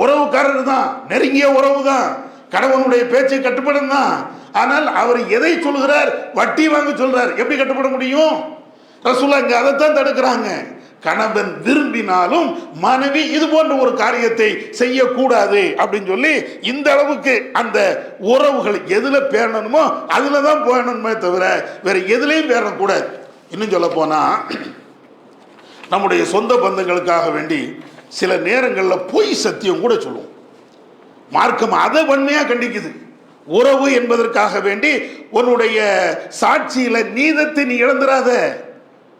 உறவுக்காரர் தான், நெருங்கிய உறவு தான், கணவனுடைய பேச்சை கட்டுப்படும் தான். ஆனால் அவர் எதை சொல்கிறார்? வட்டி வாங்க சொல்றார். எப்படி கட்டுப்பட முடியும்? ரசூலுல்லாஹ் இங்க அதைத்தான் தடுக்கிறாங்க. கணவன் விரும்பினாலும் மனைவி இது போன்ற ஒரு காரியத்தை செய்யக்கூடாது அப்படின்னு சொல்லி இந்த அளவுக்கு அந்த உறவுகள் எதுல பேணணுமோ அதுல தான் போயணுமே தவிர வேற எதுலையும் பேணக்கூடாது. இன்னும் சொல்ல போனா நம்முடைய சொந்த பந்தங்களுக்காக வேண்டி சில நேரங்களில் பொய் சத்தியம் கூட சொல்லுவோம். மார்க்கம் அதை வன்மையா கண்டிக்குது. உறவு என்பதற்காக வேண்டி உன்னுடைய சாட்சியில நீதத்தை நீ இழந்துராத.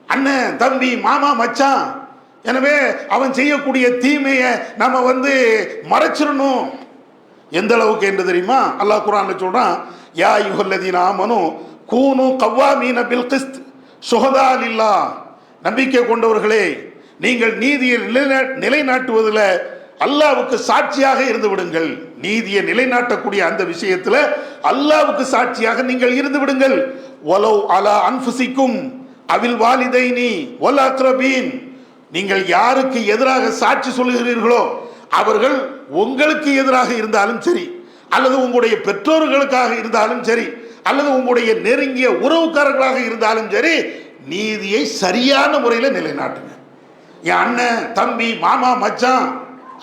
அண்ணன், தம்பி, மாமா, மச்சான், எனவே அவன் செய்யக்கூடிய தீமையை நம்ம மறைச்சிடணும். எந்த அளவுக்கு என்று தெரியுமா? அல்லாஹ் குர்ஆன்ல சொல்றான், யா அய்யுஹல்லதீன ஆமனூ கூனு கவ்வாமீன பில் கிஸ்த் ஷுஹதா லில்லாஹ். நம்பிக்கை கொண்டவர்களே, நீங்கள் நீதியை நிலைநாட்டுவதில் அல்லாஹ்வுக்கு சாட்சியாக இருந்து விடுங்கள். நீதியை நிலைநாட்டக்கூடிய அந்த விஷயத்தில் அல்லாஹ்வுக்கு சாட்சியாக நீங்கள் இருந்து விடுங்கள். வலவ் அலா அன்ஃபுசிக்கும் அவில் வாலிதைனி வல் அக்ரபீன். நீங்கள் யாருக்கு எதிராக சாட்சி சொல்லுகிறீர்களோ அவர்கள் உங்களுக்கு எதிராக இருந்தாலும் சரி, அல்லது உங்களுடைய பெற்றோர்களுக்காக இருந்தாலும் சரி, அல்லது உங்களுடைய நெருங்கிய உறவுக்காரர்களாக இருந்தாலும் சரி, நீதியை சரியான முறையில் நிலைநாட்டுங்க. என் அண்ணன், தம்பி, மாமா, மச்சான்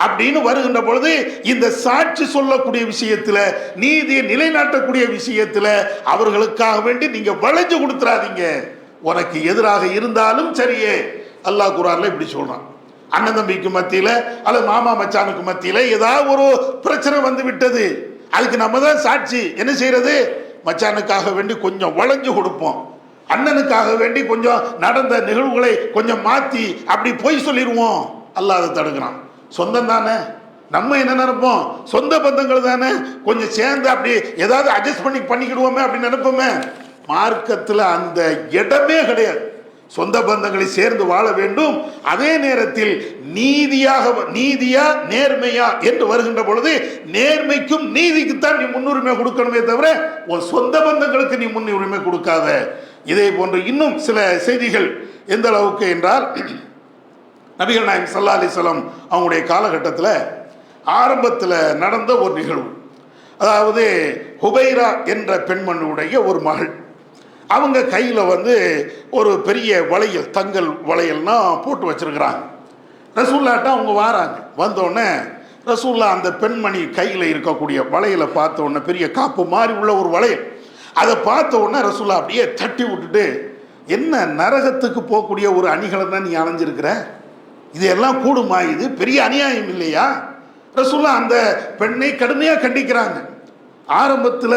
அப்படின்னு வருகின்ற பொழுது இந்த சாட்சி சொல்லக்கூடிய விஷயத்தில், நீதியை நிலைநாட்டக்கூடிய விஷயத்தில் அவர்களுக்காக வேண்டி நீங்க வளைஞ்சு கொடுத்துறாதீங்க. உனக்கு எதிராக இருந்தாலும் சரியே. அல்லாஹ் குர்ஆன்ல இப்படி சொல்றான். அண்ணன் தம்பிக்கு மத்தியில் அல்லது மாமா மச்சானுக்கு மத்தியில் ஏதாவது ஒரு பிரச்சனை வந்து விட்டது, அதுக்கு நம்ம தான் சாட்சி. என்ன செய்யறது? மச்சானுக்காக வேண்டி கொஞ்சம் வளைஞ்சு கொடுப்போம், அண்ணனுக்காக வேண்டி கொஞ்சம் நடந்த நிகழ்வுகளை கொஞ்சம் மாற்றி அப்படி பொய் சொல்லிடுவோம். அல்லாஹ் அதை தடுக்கிறான். சொந்தம் தானே, நம்ம என்ன நினைப்போம்? சொந்த பந்தங்கள் தானே, கொஞ்சம் சேர்ந்து அப்படி ஏதாவது அட்ஜஸ்ட் பண்ணிக்கிடுவோமே அப்படின்னு நினைப்போமே. மார்க்கத்தில் அந்த இடமே கிடையாது. சொந்த பந்தங்களை சேர்ந்து வாழ வேண்டும். அதே நேரத்தில் நீதியா நேர்மையா என்று வருகின்ற பொழுது நேர்மைக்கும் நீதிக்குத்தான் நீ முன்னுரிமை கொடுக்கணுமே தவிர உன் சொந்த பந்தங்களுக்கு நீ முன்னுரிமை கொடுக்காத. இதே போன்று இன்னும் சில செய்திகள் எந்த அளவுக்கு என்றால், நபிகள் நாயகம் ஸல்லல்லாஹு அலைஹி வஸல்லம் அவங்களுடைய காலகட்டத்தில் ஆரம்பத்தில் நடந்த ஒரு நிகழ்வு. அதாவது ஹுபைரா என்ற பெண்மணியுடைய ஒரு மகள், அவங்க கையில் ஒரு பெரிய வளையல், தங்கல் வளையல்னா போட்டு வச்சிருக்கிறாங்க. ரசூல்லாட்ட அவங்க வாராங்க. வந்தோடனே ரசூல்லா அந்த பெண்மணி கையில் இருக்கக்கூடிய வளையலை பார்த்த உடனே, பெரிய காப்பு மாதிரி உள்ள ஒரு வளையல், அதை பார்த்த உடனே ரசூல்லா அப்படியே தட்டி விட்டுட்டு, என்ன நரகத்துக்கு போகக்கூடிய ஒரு அணிகளை தான் நீ அணைஞ்சிருக்கிற, இதெல்லாம் கூடுமா, இது பெரிய அநியாயம் இல்லையா? ரசூல்லா அந்த பெண்ணை கடுமையாக கண்டிக்கிறாங்க. ஆரம்பத்தில்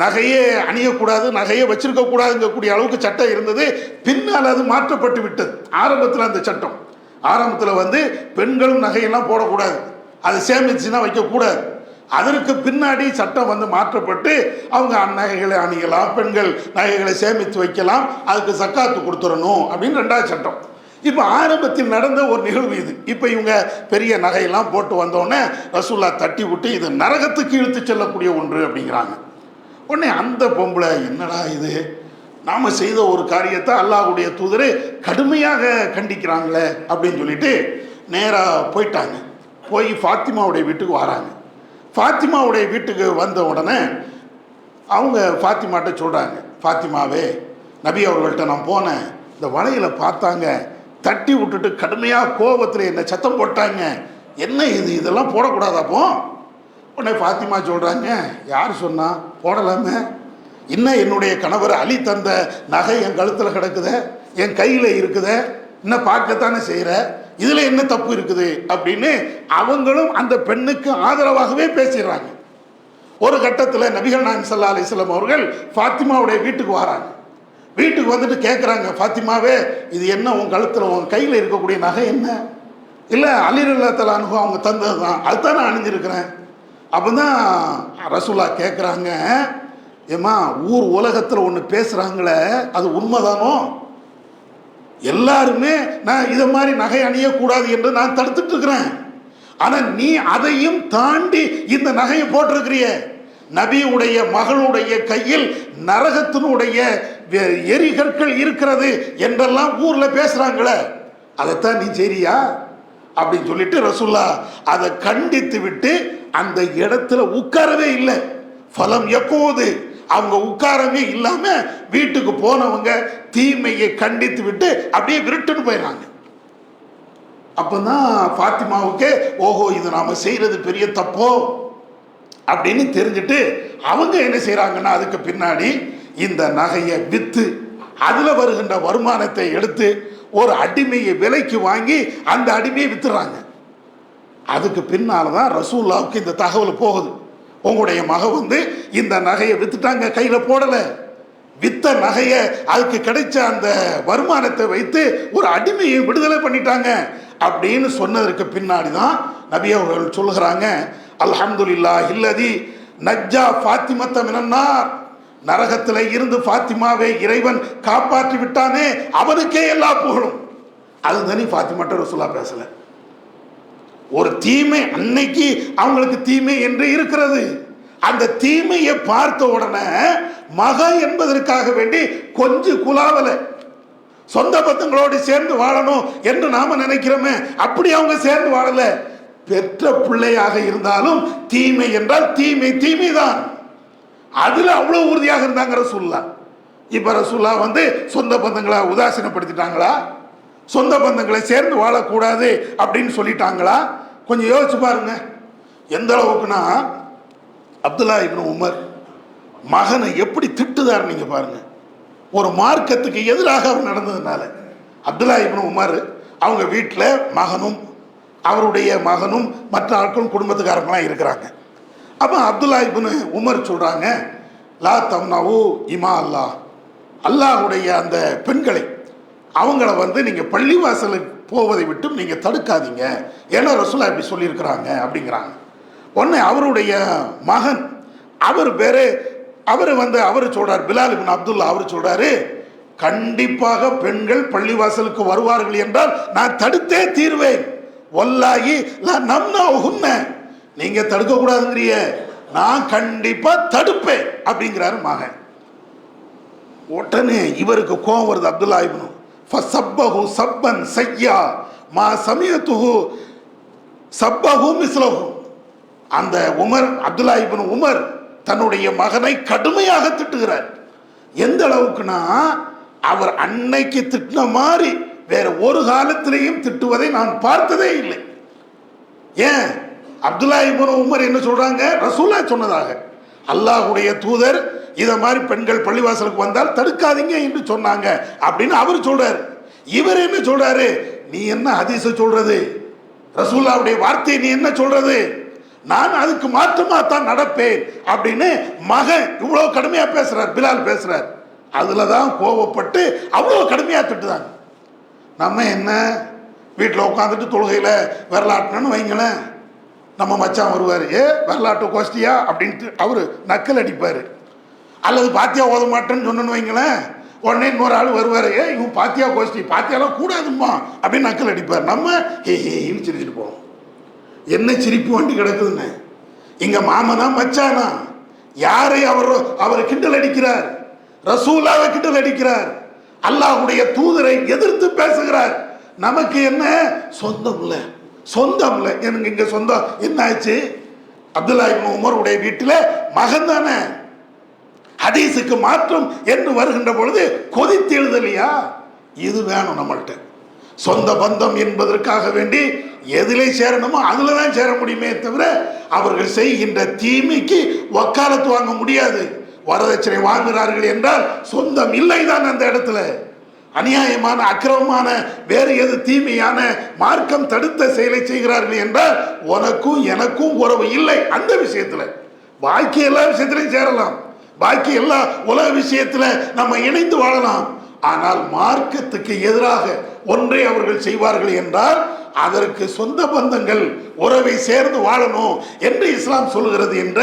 நகையே அணியக்கூடாது, நகையை வச்சிருக்க கூடாதுங்கக்கூடிய அளவுக்கு சட்டம் இருந்தது. பின்னால் அது மாற்றப்பட்டு விட்டது. ஆரம்பத்தில் அந்த சட்டம், ஆரம்பத்தில் பெண்களும் நகையெல்லாம் போடக்கூடாது, அது சேமிச்சுன்னா வைக்கக்கூடாது. அதற்கு பின்னாடி சட்டம் மாற்றப்பட்டு அவங்க நகைகளை அணியலாம், பெண்கள் நகைகளை சேமித்து வைக்கலாம், அதுக்கு சக்காத்து கொடுத்துடணும் அப்படின்னு ரெண்டாவது சட்டம். இப்போ ஆரம்பத்தில் நடந்த ஒரு நிகழ்வு இது. இப்போ இவங்க பெரிய நகையெல்லாம் போட்டு வந்தோடனே ரசூல்லா தட்டி விட்டு, இது நரகத்துக்கு இழுத்து செல்லக்கூடிய ஒன்று அப்படிங்கிறாங்க. உடனே அந்த பொம்பளை, என்னடா இது, நாம் செய்த ஒரு காரியத்தை அல்லாஹ்வுடைய தூதர் கடுமையாக கண்டிக்கிறாங்களே அப்படின்னு சொல்லிட்டு நேராக போயிட்டாங்க. போய் ஃபாத்திமாவுடைய வீட்டுக்கு வராங்க. ஃபாத்திமாவுடைய வீட்டுக்கு வந்த உடனே அவங்க ஃபாத்திமாட்ட சொல்கிறாங்க, ஃபாத்திமாவே, நபி அவர்கள்ட்ட நான் போனேன், இந்த வளையலை பார்த்தாங்க, தட்டி விட்டுட்டு கடுமையாக கோபத்தில் என்ன சத்தம் போட்டாங்க, என்ன இது, இதெல்லாம் போடக்கூடாதாப்போ? உடனே ஃபாத்திமா சொல்கிறாங்க, யார் சொன்னா போடலாமே, இன்னும் என்னுடைய கணவர் அலி தந்த நகை என் கழுத்தில் கிடக்குத, என் கையில் இருக்குத, இன்னும் பார்க்கத்தானே செய்கிற, இதில் என்ன தப்பு இருக்குது அப்படின்னு அவங்களும் அந்த பெண்ணுக்கு ஆதரவாகவே பேசிடுறாங்க. ஒரு கட்டத்தில் நபிகள் நாயகம் ஸல்லல்லாஹு அலைஹி வஸல்லம் அவர்கள் ஃபாத்திமாவுடைய வீட்டுக்கு வராங்க. வீட்டுக்கு வந்துட்டு கேட்குறாங்க, ஃபாத்திமாவே, இது என்ன உன் கழுத்தில் உன் கையில் இருக்கக்கூடிய நகை என்ன? இல்லை, அலி ரலியல்லாஹு அன்ஹு அவங்க தந்தது தான், அதுதான் நான் அணிஞ்சிருக்கிறேன். அப்போ தான் ரசூலா கேட்குறாங்க, ஏம்மா, ஊர் உலகத்தில் ஒன்று பேசுகிறாங்களே, அது உண்மைதானோ? எல்லாருமே நான் இதை மாதிரி நகை அணியக்கூடாது என்று நான் தடுத்துட்டு இருக்கிறேன், ஆனால் நீ அதையும் தாண்டி இந்த நகையை போட்டிருக்கிறிய, நபியுடைய மகளுடைய கையில் நரகத்தினுடைய எரிகற்கள் இருக்கிறது என்றெல்லாம் ஊர்ல பேசுறாங்களே, அதைத்தான் நீ சரியா அப்படின்னு சொல்லிட்டு ரசூல்லா அதை கண்டித்து விட்டு அந்த இடத்துல உட்காரவே இல்லை. ஃபலம் எப்போது அவங்க உட்காரவே இல்லாம வீட்டுக்கு போனவங்க தீமையை கண்டித்து விட்டு அப்படியே விருட்டுன்னு போயிடறாங்க. அப்பதான் ஃபாத்திமாவுக்கு, ஓஹோ, இது நாம செய்யறது பெரிய தப்போ அப்படின்னு தெரிஞ்சுட்டு அவங்க என்ன செய்யறாங்கன்னா, அதுக்கு பின்னாடி இந்த நகையை வித்து அதுல வருகின்ற வருமானத்தை எடுத்து ஒரு அடிமையை விலைக்கு வாங்கி அந்த அடிமையை வித்துறாங்க. அதுக்கு பின்னால்தான் ரசூலுல்லாஹ்வுக்கு இந்த தகவல் போகுது, உங்களுடைய மக இந்த நகையை வித்துட்டாங்க, கையில போடல, வித்த நகையை அதுக்கு கிடைச்ச அந்த வருமானத்தை வைத்து ஒரு அடிமையை விடுதலை பண்ணிட்டாங்க அப்படின்னு சொன்னதற்கு பின்னாடி தான் நபி அவர்கள் சொல்லுகிறாங்க, அல்ஹம்துலில்லாஹ் இல்லதி நஜ்ஜா ஃபாத்திமத்த மினன்னார், நரகத்தில் இருந்து ஃபாத்திமாவை இறைவன் காப்பாற்றி விட்டானே அவனுக்கே எல்லா புகழும். அது தனி ஃபாத்திமாட்ட ரசூலுல்லாஹ் பேசல. ஒரு தீமை அன்னைக்கு அவங்களுக்கு தீமை என்று இருக்கிறது, அந்த தீமையை பார்த்த உடனே மக என்பதற்காக வேண்டி கொஞ்சம் குலாவல, சொந்த பந்தங்களோடு சேர்ந்து வாழணும் என்று நாம நினைக்கிறோமே, அப்படி அவங்க சேர்ந்து வாழல. பெற்ற பிள்ளையாக இருந்தாலும் தீமை என்றால் தீமை தீமைதான், அதுல அவ்வளவு உறுதியாக இருந்தாங்க ரசூலுல்லாஹ். இப்ப ரசூலுல்லாஹ் சொந்த பந்தங்களை உதாசீனப்படுத்திட்டாங்களா? சொந்த பந்தங்களை சேர்ந்து வாழக்கூடாது அப்படின்னு சொல்லிட்டாங்களா? கொஞ்சம் யோசிச்சு பாருங்க. எந்த அளவுக்குன்னா அப்துல்லா இப்னு உமர் மகனை எப்படி திட்டுதார் நீங்க பாருங்க. ஒரு மார்க்கத்துக்கு எதிராக அவர் நடந்ததுனால அப்துல்லா இப்னு உமர் அவங்க வீட்டில் மகனும் அவருடைய மகனும் மற்ற ஆட்களும் குடும்பத்துக்காரங்களாம் இருக்கிறாங்க. அப்போ அப்துல்லா இப்னு உமர் சொல்றாங்க, லா தம்னவு இமா அல்லாஹ், அல்லாஹுடைய அந்த பெண்களை அவங்கள நீங்கள் பள்ளிவாசலுக்கு போவதை விட்டு நீங்கள் தடுக்காதீங்க, ஏன்னா ரசூலுல்லாஹ் இப்படி சொல்லியிருக்கிறாங்க அப்படிங்கிறாங்க. உடனே அவருடைய மகன் அவர் பேரு அவர் சொல்றார், பிலால் இப்னு அப்துல்லா, அவர் சொல்றாரு, கண்டிப்பாக பெண்கள் பள்ளிவாசலுக்கு வருவார்கள் என்றால் நான் தடுத்தே தீர்வேன், வல்லாஹி லா நம்னஉஹுன்ன, நீங்க தடுக்க கூடாதுங்கறிய, நான் கண்டிப்பா தடுப்பேன் அப்படிங்கிறாரு மகன். உடனே இவருக்கு கோபம் வருது அப்துல்லா இப்னு, ஃபஸப்பஹு சப்பன் சய்யா மா சமியத்துஹு சப்பஹு மிஸ்லஹு. அந்த உமர், அப்துல்லா இப்னு உமர் தன்னுடைய மகனை கடுமையாக திட்டுகிறார். எந்த அளவுக்குன்னா அவர் அன்னைக்கு திட்டின மாதிரி வேற ஒரு காலத்திலையும் திட்டுவதை நான் பார்த்ததே இல்லை. ஏன் அப்துல்லா இப்னு உமர் என்ன சொல்றாங்க, ரசூலுல்லாஹ் சொன்னதாக, அல்லாஹ்வுடைய தூதர் இத மாதிரி பெண்கள் பள்ளிவாசலுக்கு வந்தால் தடுக்காதீங்க என்று சொன்னாங்க அப்படின்னு அவர் சொல்றாரு. இவர் என்ன சொல்றாரு, நீ என்ன ஹதீஸ சொல்றது, ரசூலுல்லாஹ்வுடைய வார்த்தையை நீ என்ன சொல்றது, நான் அதுக்கு மாற்றமா தான் நடப்பேன் அப்படின்னு மகன் இவ்வளவு கடுமையா பேசுறார், பிலால் பேசுறார். அதுலதான் கோபப்பட்டு அவ்வளவு கடுமையா திட்டுதாங்க. நம்ம என்ன வீட்டில் உட்காந்துட்டு தொழுகையில விரலாட்டணும்னு வைங்களேன், நம்ம மச்சான் வருவார், விரலாட்டு கோஷ்டியா அப்படின்ட்டு அவரு நக்கல் அடிப்பாரு. அல்லது பாத்தியா ஓத மாட்டேன்னு சொன்னு வைங்களேன், உடனே இன்னொரு ஆள் வருவார், இவன் பாத்தியா கோஷ்டி, பாத்தியாலாம் கூடாதும்மா அப்படின்னு நக்கல் அடிப்பார். நம்ம ஹேன்னு சிரிச்சுட்டு போவோம். என்ன சிரிப்பு வண்டி கிடக்குதுன்னு. இங்க மாமனா மச்சானா, யாரை அவர் கிண்டல் அடிக்கிறார், ரசூலுல்லாஹ்வை கிண்டல் அடிக்கிறார், அல்லாஹ்வுடைய தூதரை எதிர்த்து பேசுகிறார். நமக்கு என்ன சொந்தம் இல்லை, சொந்தம் இல்லை. எனக்கு இங்க சொந்தம் என்ன ஆச்சு? அப்துல்லா இப்னு உமருடைய வீட்டில் மகன் தானே, ஹதீஸுக்கு மாற்றம் என்று வருகின்ற பொழுது கொதித்து எழுதலையா? இது வேணும் நம்மள்கிட்ட. சொந்த பந்தம் என்பதற்காக வேண்டி எதிலே சேரணுமோ அதுல தான் சேர முடியுமே தவிர அவர்கள் செய்கின்ற தீமைக்கு வக்காலத்து வாங்க முடியாது. வரதட்சணை வாங்குகிறார்கள் என்றால் சொந்தம் இல்லைதான் அந்த இடத்துல. அநியாயமான அக்கிரமமான வேறு எது தீமையான மார்க்கம் தடுத்த செயலை செய்கிறார்கள் என்றால் உனக்கும் எனக்கும் உறவு இல்லை அந்த விஷயத்துல. பாக்கி எல்லா விஷயத்திலையும் சேரலாம், பாக்கி எல்லா உலக விஷயத்துல நம்ம இணைந்து வாழலாம். ஆனால் மார்க்கத்துக்கு எதிராக ஒன்றை அவர்கள் செய்வார்கள் என்றால் அதற்கு சொந்த பந்தங்கள் உறவை சேர்ந்து வாழணும் என்று இஸ்லாம் சொல்கிறது என்ற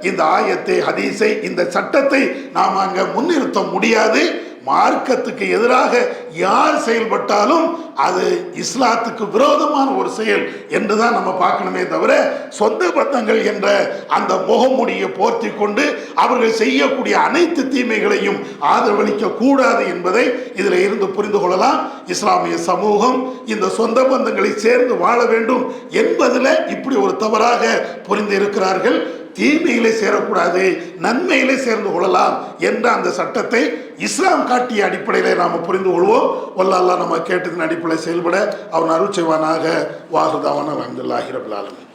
இந்த ஆயத்தை, ஹதீஸை, இந்த சட்டத்தை நாம் அங்க முன்னிறுத்த முடியாது. மார்க்கத்துக்கு எதிராக யார் செயல்பட்டாலும் அது இஸ்லாத்துக்கு விரோதமான ஒரு செயல் என்றுதான் நம்ம பார்க்கணுமே தவிர சொந்த பந்தங்கள் என்ற அந்த முகமுடியை போர்த்தி கொண்டு அவர்கள் செய்யக்கூடிய அனைத்து தீமைகளையும் ஆதரவளிக்க கூடாது என்பதை இதில் இருந்து புரிந்து கொள்ளலாம். இஸ்லாமிய சமூகம் இந்த சொந்த பந்தங்களை சேர்ந்து வாழ வேண்டும் என்பதில் இப்படி ஒரு தவறாக புரிந்து இருக்கிறார்கள். தீமையிலே சேரக்கூடாது, நன்மையிலே சேர்ந்து கொள்ளலாம் என்ற அந்த சட்டத்தை இஸ்லாம் காட்டிய அடிப்படையில் நாம் புரிந்து கொள்வோம். வல்லல்லாஹ் நம்ம கேட்டதின் அடிப்படையில் செயல்பட அவன் அருள் செய்வானாக. வாஹுதாவான அல்ஹம்துலில்லாஹி ரப்பில் ஆலமீன்.